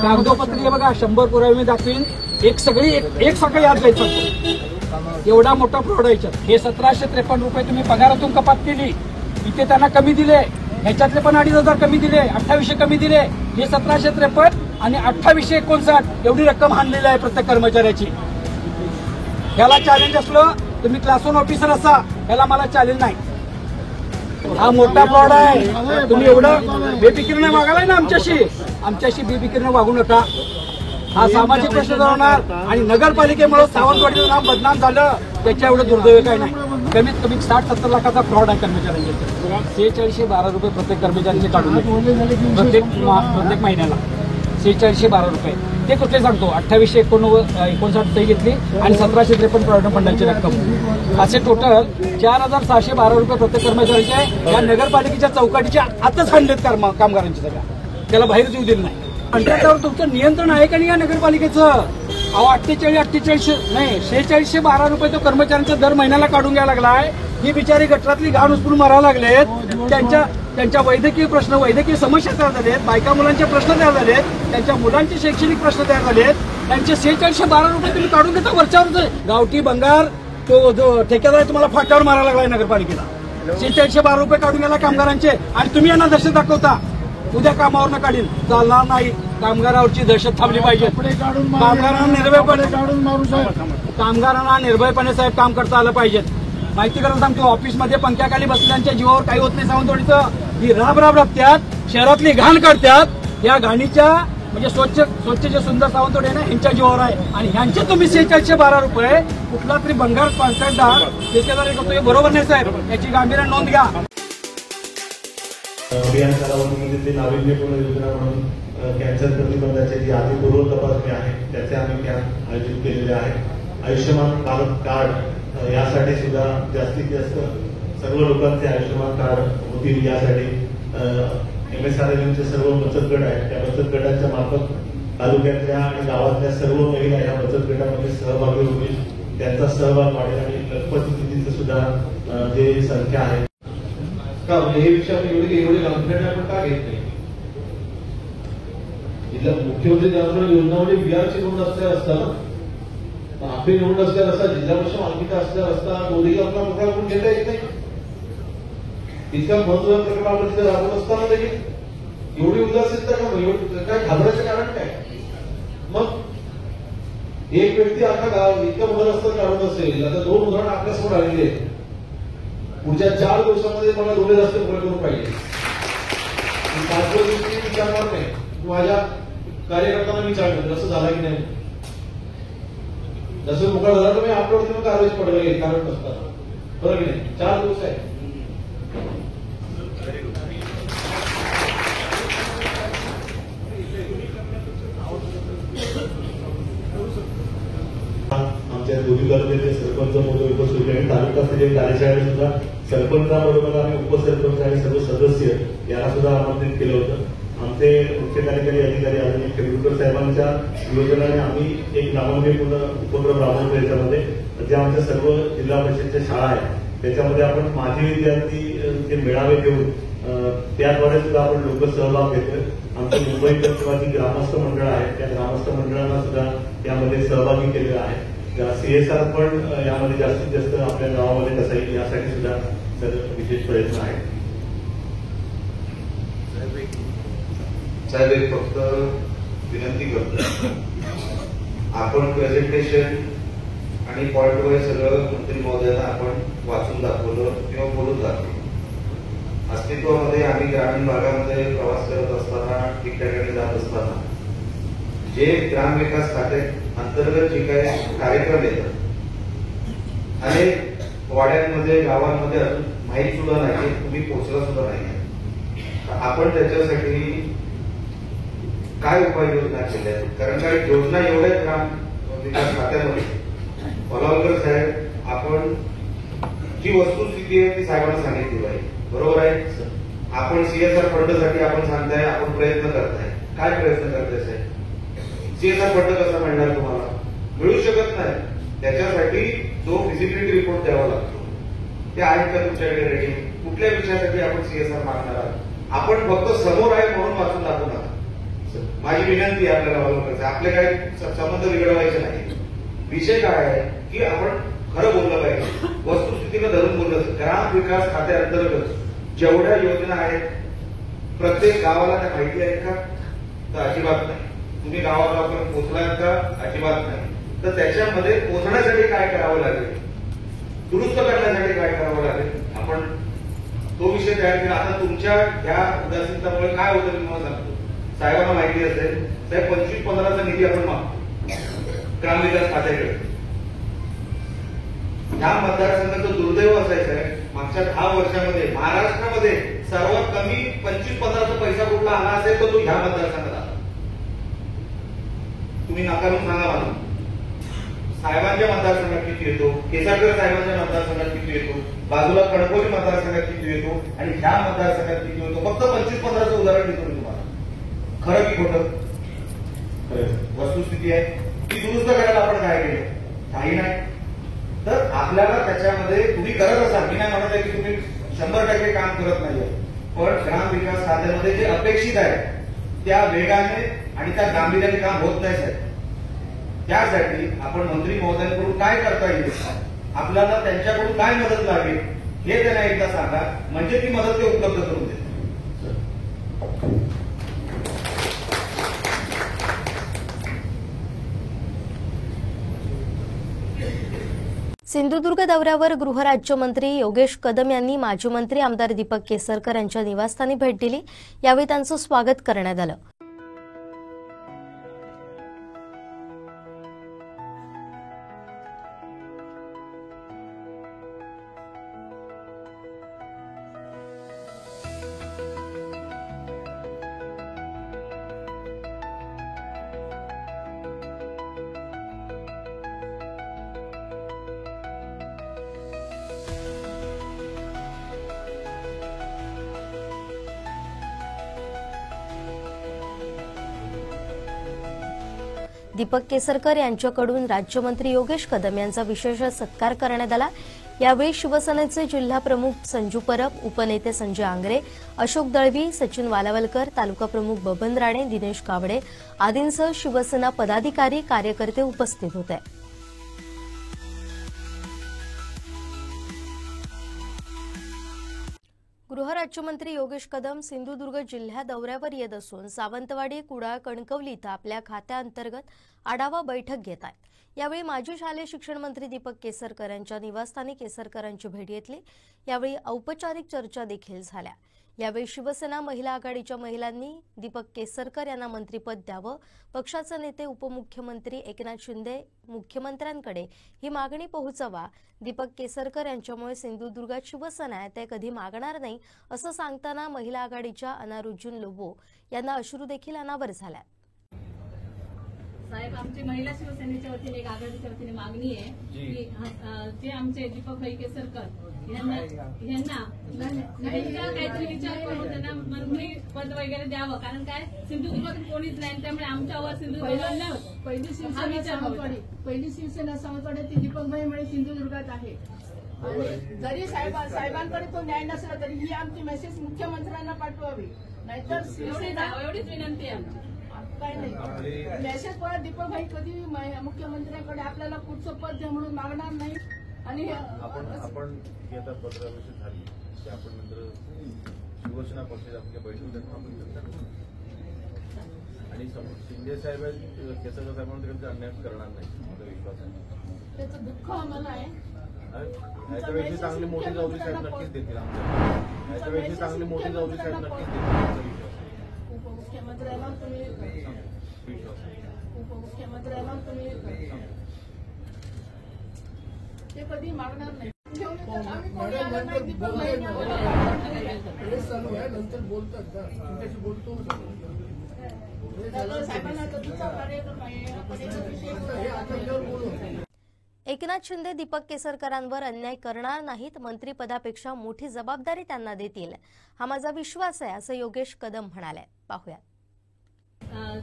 कागदोपत्री हे बघा, 100 पुरावे मी दाखवीन. एक सकाळी आज जायचं सांगतो. एवढा मोठा फ्रॉड आहे याच्यात. हे 1753 रुपये तुम्ही पगारातून कपात केली. इथे त्यांना कमी दिले, ह्याच्यातले पण 2,500 कमी दिले, 2800 कमी दिले. हे 1753 आणि 2859 एवढी रक्कम आणलेली आहे प्रत्येक कर्मचाऱ्याची. ह्याला चॅलेंज असलं, तुम्ही क्लास 1 ऑफिसर असा, ह्याला मला चॅलेंज नाही. हा मोठा फ्रॉड आहे. तुम्ही एवढं बेफिकिरीने वागालाय ना आमच्याशी बेफिकिरीने वागू नका. हा सामाजिक प्रश्न तयार होणार आणि नगरपालिकेमुळे सावंतवाडीचं नाव बदनाम झालं, त्याच्या एवढं दुर्दैव काही नाही. कमीत कमी 60-70 लाखाचा फ्रॉड आहे कर्मचाऱ्यांच्या. 4612 रुपये प्रत्येक कर्मचाऱ्यांचे काढून प्रत्येक महिन्याला 4612 रुपये. ते कुठले सांगतो, 2859 सही घेतली आणि 1753 प्रॉव्हिडंट फंडाची रक्कम. असे टोटल 4,612 रुपये प्रत्येक कर्मचाऱ्याचे या नगरपालिकेच्या चौकटीच्या आतच आणलेत कामगारांच्या सगळ्या. त्याला बाहेर येऊ दिलं नाही. आणि त्याच्यावर तुमचं नियंत्रण आहे का नाही या नगरपालिकेचं. अहो 4612 रुपये तो कर्मचाऱ्यांचा दर महिन्याला काढून घ्यायला लागलाय. ही बिचारी गटरातली घाण उचलून मारायला लागलेत. त्यांच्या वैद्यकीय प्रश्न, वैद्यकीय समस्या तयार झालेत, बायका मुलांचे प्रश्न तयार झालेत, त्यांच्या मुलांचे शैक्षणिक प्रश्न तयार झालेत. त्यांचे 4612 रुपये तुम्ही काढून घेता वरच्यावर. गावठी भंगार तो जो ठेकेदार आहे तुम्हाला फाट्यावर मारायला लागलाय नगरपालिकेला. 4612 रुपये काढून घ्यायला कामगारांचे आणि तुम्ही यांना दहशत दाखवता. उद्या कामावर काढील, चालणार नाही. कामगारावरची दहशत थांबली पाहिजे. कामगारांना निर्भयपणे साहेब काम करता आलं पाहिजे. माहिती करून सांगतो, ऑफिसमध्ये पंख्याखाली बसल्याच्या जीवावर काही होत नाही सावंतवाडीचं. ही राब राबत्यात, शहरातली घाण काढतात. या घाणीच्या म्हणजे स्वच्छ जे सुंदर सावंतवाडी आहे ना, यांच्या जीवावर आहे. आणि ह्यांचे तुम्ही 4612 रुपये कुठला तरी भंगार कॉन्ट्रॅक्टदार ठेकेदार करतो, हे बरोबर नाही साहेब. याची गांभीर्याने नोंद घ्या. अभियान कालावधीमध्ये ते नाविन्यपूर्ण योजना म्हणून कॅन्सर प्रतिबंधाची जी आधीपूर्व तपासणी आहे त्याचे आम्ही कॅम्प आयोजित केलेले आहे. आयुष्यमान भारत कार्ड यासाठी सुद्धा जास्तीत जास्त सर्व लोकांचे आयुष्यमान कार्ड होतील यासाठी MSRLMचे सर्व बचत गट आहेत. त्या बचत गटांच्या मार्फत तालुक्यातल्या आणि गावातल्या सर्व महिला या बचत गटामध्ये सहभागी होतील. त्यांचा सहभाग वाढेल आणि लखपती निधीचं सुद्धा जे संख्या आहे का हे विषय एवढे गांभीर्याने आपण का घेत नाही. जिल्हा मुख्यमंत्री जनधन योजनामध्ये बिहारची नोंद असल्यावर असताना आपली नोंद असल्यावर असता, जिल्हा परिषद मालकीचा असल्यावर असता, मोदी आपला मोठा आपण घेता येत नाही. इतका महत्वाचा प्रकल्प आपण तिथे राबवत असताना देखील एवढी उदासीनता का, काय घाबरायचं कारण काय. मग एक व्यक्ती अख्खा गाव इतकं मोठं रस्ता काढत असेल. आता 2 उदाहरणं आपल्यासमोर आलेली आहेत. पुढच्या 4 दिवसामध्ये मला 2 रस्ते पुरे करून पाहिजे. 5 दिवशी विचारणार नाही, माझ्या कार्यकर्त्यांना विचारलं कसं झालं की नाही. जसं मोकळा झाला तर मी आपल्यावरती कारवाई पडलं येईल कारण नसताना बरं की नाही. 4 दिवस आहे. आमच्या दोन्ही तालुक्याचे सरपंच मोठे उपस्थित आणि तालुकास्तरीय कार्यशाळेत सुद्धा सरपंचाबरोबर आम्ही उपसरपंच आणि सर्व सदस्य याला सुद्धा आमंत्रित केलं होतं. आमचे मुख्य कार्यकारी अधिकारी आदरणीय खेडूरकर साहेबांच्या नियोजनाने आम्ही एक नाविन्यपूर्ण उपक्रम राबवतो. याच्यामध्ये जे आमच्या सर्व जिल्हा परिषदच्या शाळा आहेत त्याच्यामध्ये आपण माजी विद्यार्थी जे मेळावे घेऊन त्याद्वारे सुद्धा आपण लोक सहभाग घेतोय. आमचे मुंबई जी ग्रामस्थ मंडळ आहे त्या ग्रामस्थ मंडळांना सुद्धा यामध्ये सहभागी केलेलं आहे. CSR पण यामध्ये जास्तीत जास्त आपल्या गावामध्ये कसा येईल यासाठी सुद्धा विशेष प्रयत्न आहेत. साहेब एक फक्त विनंती करतो, आपण प्रेझेंटेशन आणि पॉइंट वाईज सगळं मंत्री महोदयांना आपण वाचून दाखवलं किंवा बोलून दाखवलं. अस्तित्वामध्ये आम्ही ग्रामीण भागामध्ये प्रवास करत असताना ठिकठिकाणी जात असताना जे ग्रामविकास खाते अंतर्गत जे काही कार्यक्रम येतात अनेक वाड्यांमध्ये गावांमध्ये अजून माहीत सुद्धा नाही, तुम्ही पोहोचला सुद्धा नाही. आपण त्याच्यासाठी काय उपाययोजना केल्या आहेत? कारण काय योजना एवढ्या ग्राम विकास खात्यामध्ये पलावकर साहेब आपण जी वस्तुस्थिती आहे ती साहेबांना सांगितली पाहिजे. बरोबर आहे. आपण CSR फंडसाठी आपण सांगताय आपण प्रयत्न करताय. काय प्रयत्न करताय साहेब? CSR फंड कसा मिळणार तुम्हाला? मिळू शकत नाही. त्याच्यासाठी जो फिजिबिलिटी रिपोर्ट द्यावा लागतो ते आहेत का तुमच्याकडे रेडी? कुठल्या विषयासाठी आपण CSR मागणार आहात? आपण फक्त समोर आहे म्हणून वाचून दाखवू नका. माझी विनंती आहे आपल्याला वाचवायचं. आपले काय संबंध बिघडवायचे नाही. विषय काय आहे की आपण खरं बोललं पाहिजे, वस्तुस्थितीनं धरून बोललं. ग्राम विकास खात्याअंतर्गत जेवढ्या योजना आहेत प्रत्येक गावाला त्या माहिती आहेत का? तर अजिबात नाही. तुम्ही गावागावापर्यंत पोहोचलात का? अजिबात नाही. तर त्याच्यामध्ये पोहोचण्यासाठी काय करावं लागेल, दुरुस्त करण्यासाठी काय करावं लागेल, आपण तो विषय तयार केला. आता तुमच्या ह्या उदासीनतामुळे काय होतं मी तुम्हाला सांगतो. साहेबांना माहिती असेल साहेब 25-15चा निधी आपण मागतो ग्रामविकास खात्याकडे. ह्या मतदारसंघाचं दुर्दैव असायचं आहे मागच्या 10 वर्षामध्ये महाराष्ट्रामध्ये सर्वात कमी 25-15चा पैसा कुठला आला असेल तर तो ह्या मतदारसंघात आला. तुम्ही नाकारून सांगा मला. साहेबांच्या मतदारसंघात किती येतो, केसारकर साहेबांच्या मतदारसंघात किती येतो, बाजूला कणकवली मतदारसंघात किती येतो आणि ह्या मतदारसंघात किती येतो. फक्त 25-15चं उदाहरण देतो मी तुम्हाला. खरं की खोटं? वस्तुस्थिती आहे ती दुरुस्त करायला आपण काय केलं? काही नाही. तर आपल्याला त्याच्यामध्ये तुम्ही करत असाल, मी नाही म्हणत आहे की तुम्ही 100% काम करत नाहीये, पण ग्रामविकास खात्यामध्ये जे अपेक्षित आहे त्या वेगाने आणि त्या गांभीर्याने काम होत नाही साहेब. त्यासाठी आपण मंत्री महोदयांकडून काय करता येईल, आपल्याला त्यांच्याकडून काय मदत लागेल हे त्यांना एकदा सांगा, म्हणजे ती मदत ते उपलब्ध करून देतील. सिंधुदुर्ग दौऱ्यावर गृहराज्यमंत्री योगेश कदम यांनी माजी मंत्री आमदार दीपक केसरकर यांच्या निवासस्थानी भेट दिली. यावेळी त्यांचं स्वागत करण्यात आलं. दीपक केसरकर यांच्याकडून राज्यमंत्री योगेश कदम यांचा विशेष सत्कार करण्यात आला. यावेळी शिवसेनेचे जिल्हा प्रमुख संजू परब, उपनेते संजय आंग्रे, अशोक दळवी, सचिन वालावलकर, तालुका प्रमुख बबन राणे, दिनेश कावडे आदींसह शिवसेना पदाधिकारी, कार्यकर्ते उपस्थित होते. गृहराज्यमंत्री योगेश कदम सिंधुदुर्ग जिल्हा दौऱ्यावर येत असून सावंतवाडी, कुडाळ, कणकवली इथं आपल्या खात्याअंतर्गत आढावा बैठक घेत आहेत. यावेळी माजी शालेय शिक्षण मंत्री दीपक केसरकर यांच्या निवासस्थानी केसरकरांची भेट घेतली. यावेळी औपचारिक चर्चा देखील झाल्या. यावेळी शिवसेना महिला आघाडीच्या महिलांनी दीपक केसरकर यांना मंत्रिपद द्यावं, पक्षाचे नेते उपमुख्यमंत्री एकनाथ शिंदे मुख्यमंत्र्यांकडे ही मागणी पोहोचवा, दीपक केसरकर यांच्यामुळे सिंधुदुर्गात शिवसेना आहे ते कधी मागणार नाही असं सांगताना महिला आघाडीच्या अनारुजुन लोबो यांना अश्रू देखील अनावर झाल्या। साहेब, आमची महिला शिवसेनेच्या वतीने एक आघाडीच्या वतीने मागणी आहे की जे आमचे दीपक भाई केसरकर यांना काहीतरी विचार करून त्यांना मंत्री पद वगैरे द्यावं, कारण काय सिंधुदुर्गातून कोणीच नाही, त्यामुळे आमच्यावर सिंधुदुर्गात पहिली शिवसेना सावंतवाडी ती दीपक भाईमुळे सिंधुदुर्गात आहे। आणि जरी साहेबांकडे तो न्याय नसला तरी ही आमची मेसेज मुख्यमंत्र्यांना पाठवावी, नाहीतर शिवसेना एवढीच विनंती आहे आमची। काय नाही मेसेज परत दीपक भाई कधी मुख्यमंत्र्यांकडे आपल्याला पुढचं पद द्या म्हणून मागणार नाही। आणि आपण आता 15 वर्ष झाली की आपण नंतर शिवसेना पक्षाच्या आपल्या बैठकीत आपण चर्चा करू आणि शिंदे साहेब केसरकर साहेबांना अन्याय करणार नाही माझा विश्वास आहे। त्याचं दुःख आम्हाला आहे। याच्यापेक्षा चांगली मोठी जबाबदारी साहेब नक्कीच देतील आमच्या, याच्यापेक्षा चांगली मोठी जबाबदारी साहेब नक्कीच देतील आमचा विश्वास आहे। उपमुख्यमंत्र्यांना तुम्ही ते कधी मागणार नाही। एकनाथ शिंदे दीपक केसरकरांवर अन्याय करणार नाहीत, मंत्रिपदापेक्षा मोठी जबाबदारी त्यांना देतील, हा माझा विश्वास आहे असं योगेश कदम म्हणाले। पाहूया।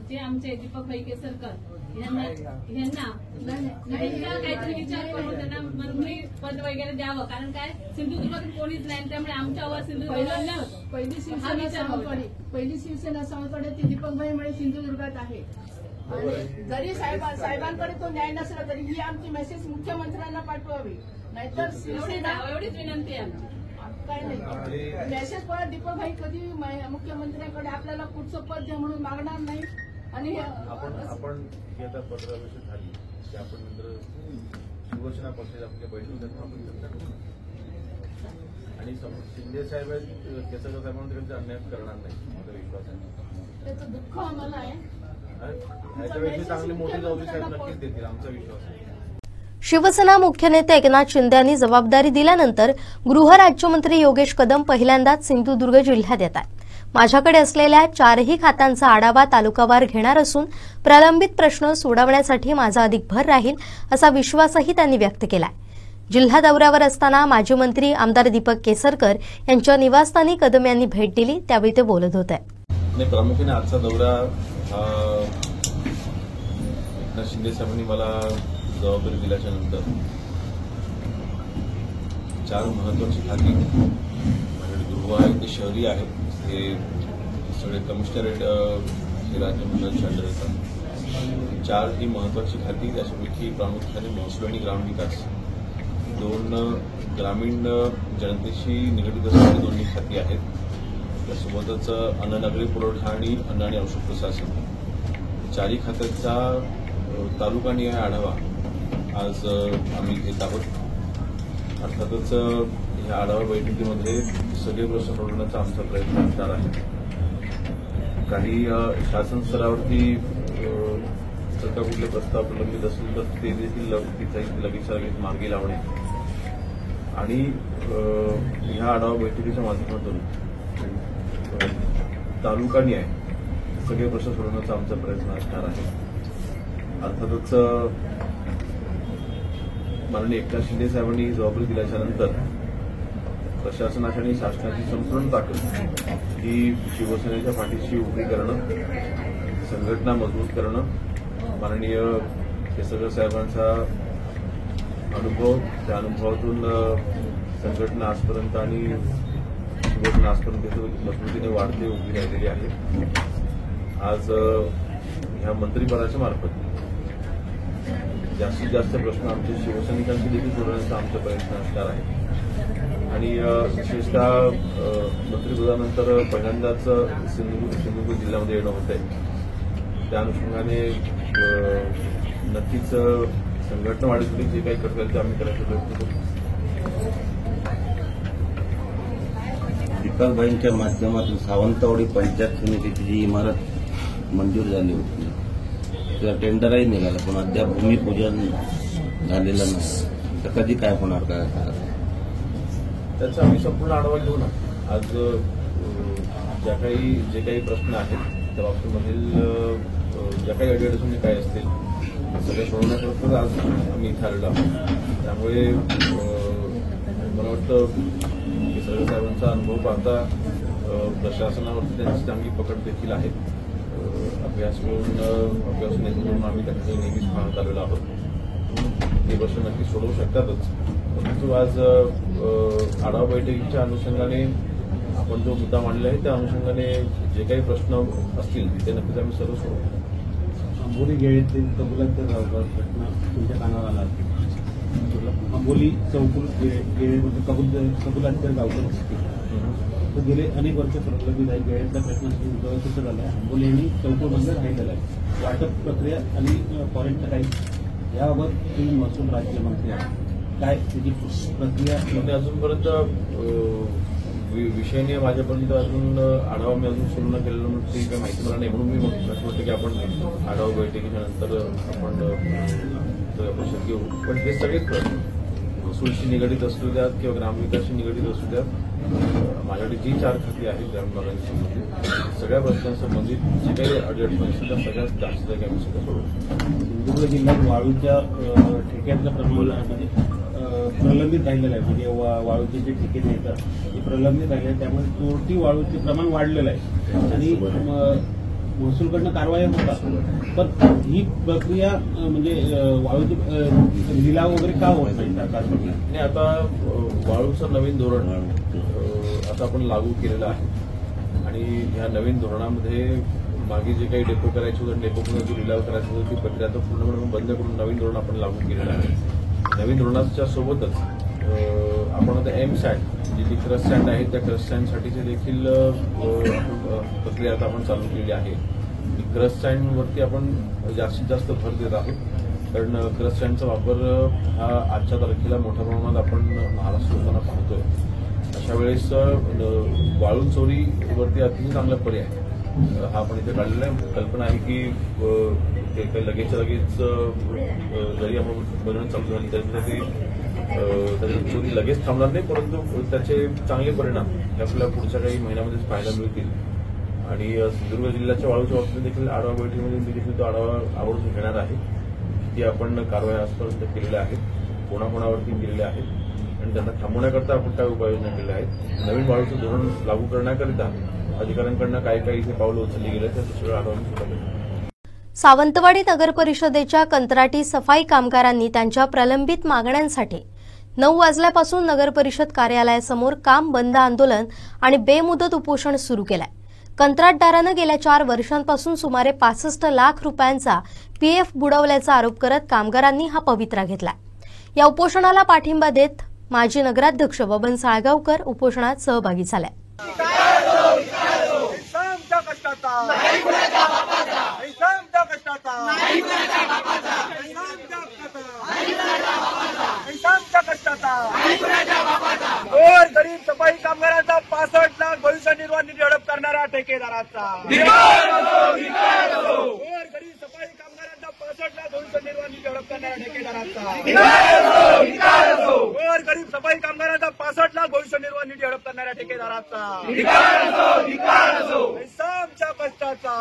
जे आमचे दीपक भाई केसरकर यांना काहीतरी विचार करून त्यांना मंत्री पद वगैरे द्यावं, कारण काय सिंधुदुर्गातून कोणीच नाही, त्यामुळे आमच्यावर सिंधुदुर्गात पहिली शिवसेना सावंतवाडी ती दीपक भाईमुळे सिंधुदुर्गात आहे। आणि जरी साहेबांकडे तो न्याय नसला तरी ही आमची मेसेज मुख्यमंत्र्यांना पाठवावी, नाहीतर शिवसेना एवढीच विनंती आहे आमची। काय नाही मेसेज परत दीपक भाई कधी मुख्यमंत्र्यांकडे आपल्याला पुढचं पद द्या म्हणून मागणार नाही। आणि आपण आता 15 वर्ष झाली की आपण नंतर शिवसेना पक्षाच्या आपल्या बैठकीत आपण चर्चा करू आणि शिंदे साहेब केसरकर साहेबांना अन्याय करणार नाही माझा विश्वास आहे। त्याचं दुःख आम्हाला आहे। याच्यापेक्षा चांगली मोठी जबाबदारी साहेब नक्कीच देतील आमचा विश्वास आहे। शिवसेना मुख्य नेते एकनाथ शिंदे यांनी जबाबदारी दिल्यानंतर गृह राज्यमंत्री योगेश कदम पहिल्यांदाच सिंधुदुर्ग जिल्ह्यात येत आहेत। माझ्याकडे असलेल्या 4ही खात्यांचा आढावा तालुकावार घेणार असून प्रलंबित प्रश्न सोडवण्यासाठी माझा अधिक भर राहील असा विश्वासही त्यांनी व्यक्त केलाय। जिल्हा दौऱ्यावर असताना माजी मंत्री आमदार दीपक केसरकर यांच्या निवासस्थानी कदम यांनी भेट दिली, त्यावेळी ते बोलत होते। प्रामुख्याने आजचा दौरा एकनाथ शिंदे साहेबांनी मला जबाबदारी दिल्याच्या नंतर 4 महत्वाची खाती माझ्याकडे गृह आहे ते शहरी आहे, हे सगळे कमिशनरेट हे राज्यमंडळाच्या अंडर येतात। 4 ही महत्वाची खाती, त्याच्यापैकी प्रामुख्याने महसूल आणि ग्रामविकास 2 ग्रामीण जनतेशी निगडीत असलेली 2 खाती आहेत। त्यासोबतच अन्न नागरी पुरवठा आणि अन्न आणि औषध प्रशासन 4ही खात्याचा तालुकानिहाय आढावा आज आम्ही घेत आहोत। अर्थातच या आढावा बैठकीमध्ये सगळे प्रश्न सोडवण्याचा आमचा प्रयत्न असणार आहे। काही शासन स्तरावरती जर का कुठले प्रस्ताव प्रलंबित असतील तर ते देखील लगेच मार्गी लावणे आणि ह्या आढावा बैठकीच्या माध्यमातून तालुकानिहाय सगळे प्रश्न सोडवण्याचा आमचा प्रयत्न असणार आहे। अर्थातच माननीय एकनाथ शिंदे साहेबांनी ही जबाबदारी दिल्याच्या नंतर प्रशासनाची आणि शासनाची संपूर्ण ताकद ही शिवसेनेच्या पाठीशी उभी करणं, संघटना मजबूत करणं, माननीय केसरकर साहेबांचा अनुभव, त्या अनुभवातून संघटना आजपर्यंत आणि शिवसेना आजपर्यंत मजबूतीने वाढते उभी राहिलेली आहे। आज ह्या मंत्रिपदाच्या मार्फत जास्तीत जास्त प्रश्न आमचे शिवसैनिकांशी देखील सोडवण्याचा आमचा प्रयत्न असणार आहे आणि विशेषतः मंत्रिपदानंतर पहिल्यांदाच सिंधुदुर्ग जिल्ह्यामध्ये येणं होत आहे। त्या अनुषंगाने नक्कीच संघटना वाढीसाठी जे काही करता येईल ते आम्ही करायचा प्रयत्न करू। प्रकाशभाईंच्या माध्यमातून सावंतवाडी पंचायत समितीची जी इमारत मंजूर झाली होती त्याचा टेंडरही निघाला, पण अद्याप भूमिपूजन झालेलं नाही. तर कधी काय होणार काय? त्याचा आम्ही संपूर्ण आढावा घेऊ ना. आज जे काही प्रश्न आहेत त्या बाबतीमधील ज्या काही अडीअडचणी काय असतील सगळे सोडवण्याकरता आज आम्ही इथे आलेलो आहोत. त्यामुळे मला वाटतं की सरळ साहेबांचा अनुभव पाहता प्रशासनावरती त्यांची चांगली पकड देखील आहे. अभ्यास करून आम्ही त्यांच्याकडे नेहमीच पाहत आलेलो आहोत. हे प्रश्न नक्की सोडवू शकतातच, परंतु आज आढावा बैठकीच्या अनुषंगाने आपण जो मुद्दा मांडला आहे त्या अनुषंगाने जे काही प्रश्न असतील ते नक्कीच आम्ही सर्व सोडवू. आंबोली गेळीतील कबुलांचा गावचा प्रश्न तुमच्या कानावर आला असेल. आंबोली चौकुल गेळीमध्ये कबुलांच्या गावचं तर गेले अनेक वर्ष प्रलंबित आहे. गेळीचा प्रश्न सुद्धा झाला आहे. आंबोली आणि चौकुलमध्ये राहिलेला आहे. वाटप प्रक्रिया आणि फॉरेन टाईप याबाबत तुम्ही महसूल राज्यमंत्री आहे, काय त्याची प्रक्रिया? अजूनपर्यंत विषयाने माझ्यापर्यंत अजून आढावा मी अजून सुरू न केलेलं म्हणून ती काही माहिती मला नाही, म्हणून मी असं वाटतं की आपण आढावा बैठकीच्या नंतर आपण शक्य होऊ. पण हे सगळेच प्रश्न महसूलशी निगडीत असू द्यात किंवा ग्रामविकासशी निगडीत असू द्यात, माझ्याकडे जी 4 खाती आहेत ग्रामीण भागांशी संबंधित सगळ्या प्रश्नांसंबंधित जे काही अडचणी असतील त्या सगळ्यात जास्त जागी आम्ही सुद्धा सोडवू. सिंधुदुर्ग जिल्ह्यात वाळूच्या ठेक्याचं प्रमाण म्हणजे प्रलंबित राहिलेलं आहे. म्हणजे वाळूचे जे ठेके मिळतात ते प्रलंबित राहिले आहे. त्यामुळे चोरटी वाळूचे प्रमाण वाढलेलं आहे आणि महसूलकडनं कारवाई होतात. पण ही प्रक्रिया म्हणजे वाळूचे लिलाव वगैरे का होत नाही सरकारकडून? आणि आता वाळूचं नवीन धोरण आता आपण लागू केलेलं आहे आणि ह्या नवीन धोरणामध्ये मागे जे काही डेपो करायचे होते डेपोकडून जो लिलाव करायचा होता ती प्रक्रिया आता पूर्णपणे बंद करून नवीन धोरण आपण लागू केलेलं आहे. नवीन धोरणाच्या सोबतच आपण आता एमसॅट जी क्रस्ट स्टँड आहे त्या क्रस्ट स्टँडसाठीची देखील प्रक्रिया आता आपण चालू केली आहे. क्रस्ट स्टँडवरती आपण जास्तीत जास्त भर देत आहोत, कारण क्रस्ट स्टँडचा वापर हा आजच्या तारखेला मोठ्या प्रमाणात आपण महाराष्ट्र होताना पाहतोय. अशा वेळेस वाळू चोरीवरती अतिशय चांगला पर्याय हा आपण इथे काढलेला आहे. कल्पना आहे की ते काही लगेचच्या लगेच जरी आपण बनवणं चालू झाली तरी त्याची चोरी लगेच थांबणार नाही, परंतु त्याचे चांगले परिणाम हे आपल्याला पुढच्या काही महिन्यामध्येच पाहायला मिळतील. आणि सिंधुदुर्ग जिल्ह्याच्या वाळूच्या बाबतीत देखील आढावा बैठकीमध्ये मी देखील तो आढावा आवर्जून घेणार आहे की आपण कारवाई आजपर्यंत केलेल्या आहेत, कोणाकोणावरती केलेल्या आहेत आणि त्यांना थांबवण्याकरता आपण काय उपाययोजना केल्या आहेत. नवीन वाळूचं धोरण लागू करण्याकरिता अधिकाऱ्यांकडनं काय काय इथे पावलं उचलली गेले त्याचं सगळं आढावा. सावंतवाडी नगर परिषदेच्या कंत्राटी सफाई कामगारांनी त्यांच्या प्रलंबित मागण्यांसाठी 9 वाजल्यापासून नगर परिषद कार्यालयासमोर काम बंद आंदोलन आणि बेमुदत उपोषण सुरू केलंय. कंत्राटदारानं गेल्या 4 वर्षांपासून सुमारे 65 लाख रुपयांचा पीएफ बुडवल्याचा आरोप करत कामगारांनी हा पवित्रा घेतला. या उपोषणाला पाठिंबा देत माजी नगराध्यक्ष बबन साळगावकर उपोषणात सहभागी झाले. गरीब सफाई कामगारांचा 65 लाख भविष्य निर्वाह निधी हडप करणारा ठेकेदाराचा गरीब सफाई कामगारांचा 65 लाख भविष्य निर्वाह निधी हडप करणारा ठेकेदाराचा गरीब सफाई कामगारांचा 65 लाख भविष्य निर्वाह निधी हडप करणाऱ्या ठेकेदाराचा आमच्या कष्टाचा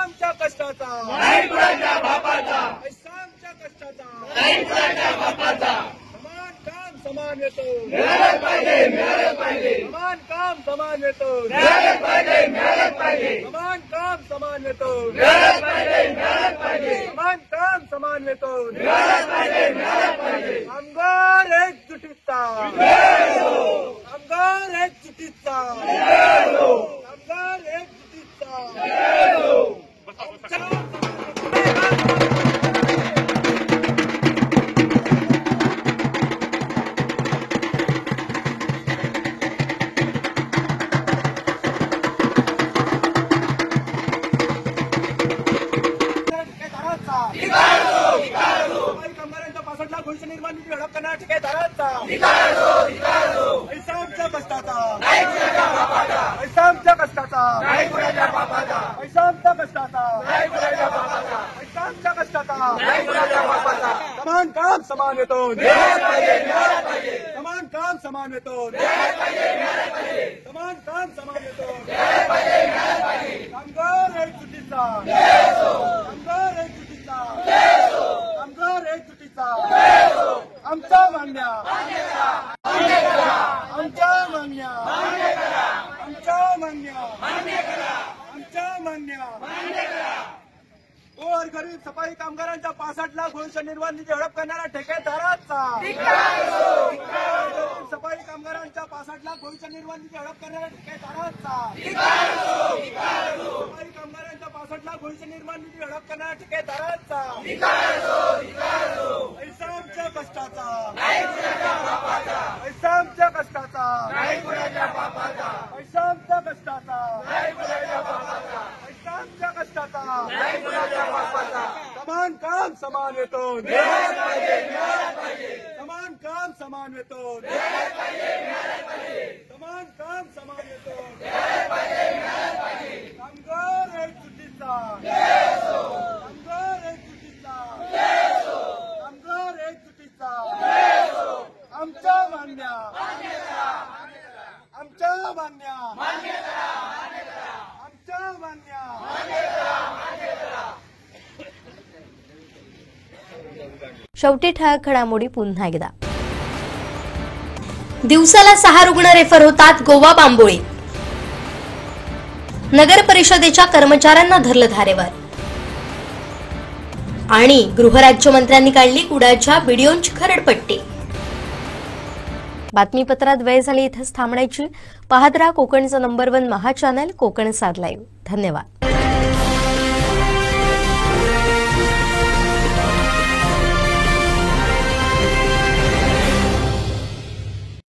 आमच्या कष्टाचा आमच्या कष्टाचा समान काम समान वेतन समान काम समान वेतन समान काम समान वेतन समान काम समान वेतन कामगार एकजुटीचा कामगार एकजुटीचा कामगार एकजुटीचा कामगारांचा 65 लाख भविष्य निर्वाह निधी हडप करणाऱ्या ठेकेदाराचा आमच्या कष्टाचा पैसा आमच्या कष्टाचा पैसा आमच्या कष्टाचा पैसा आमच्या कष्टाचा समान काम समान वेतन समान काम समान वेतन समान काम समान वेतन कामगार एक चुकीचा कामगार एक चुकीचा कामगार एक चुकीचा आमच्या मागण्या आमच्या मागण्या आमच्या मागण्या आमच्या मागण्या गोर गरीब सफाई कामगारांच्या 65 लाख भविष्य निर्वाह निधी हडप करणाऱ्या ठेकेदाराचा सफाई कामगारांच्या 65 लाख भविष्य निर्वाह निधी हडप करणाऱ्या ठेकेदाराचा सफाई कामगारांच्या 65 लाख भविष्य निर्वाह निधी हडप करणाऱ्या ठेकेदाराचा पैसा आमच्या कष्टाचा पैसा आमच्या कष्टाचा पैसा आमच्या कष्टाचा पैसा आमच्या कष्टाचा समान काम समान वेतन समान काम समान वेतन समान काम समान वेतन कामगार एक चुकीचा कामगार एक चुकीचा कामगार एक चुकीचा आमच्या मागण्या आमच्या मागण्या आमच्या मागण्या शेवटी ठळक घडामोडी पुन्हा एकदा. दिवसाला 6 रुग्ण रेफर होतात गोवा बांबोळी. नगर परिषदेच्या कर्मचाऱ्यांना धरलं धारेवर. आणि गृहराज्यमंत्र्यांनी काढली कुडाच्या व्हिडिओंची खरडपट्टी. बातमीपत्रात वेळ झाली इथंच थांबण्याची. पाहत रहा कोकणचं नंबर 1 महा चॅनल कोकण 7 लाईव्ह. धन्यवाद.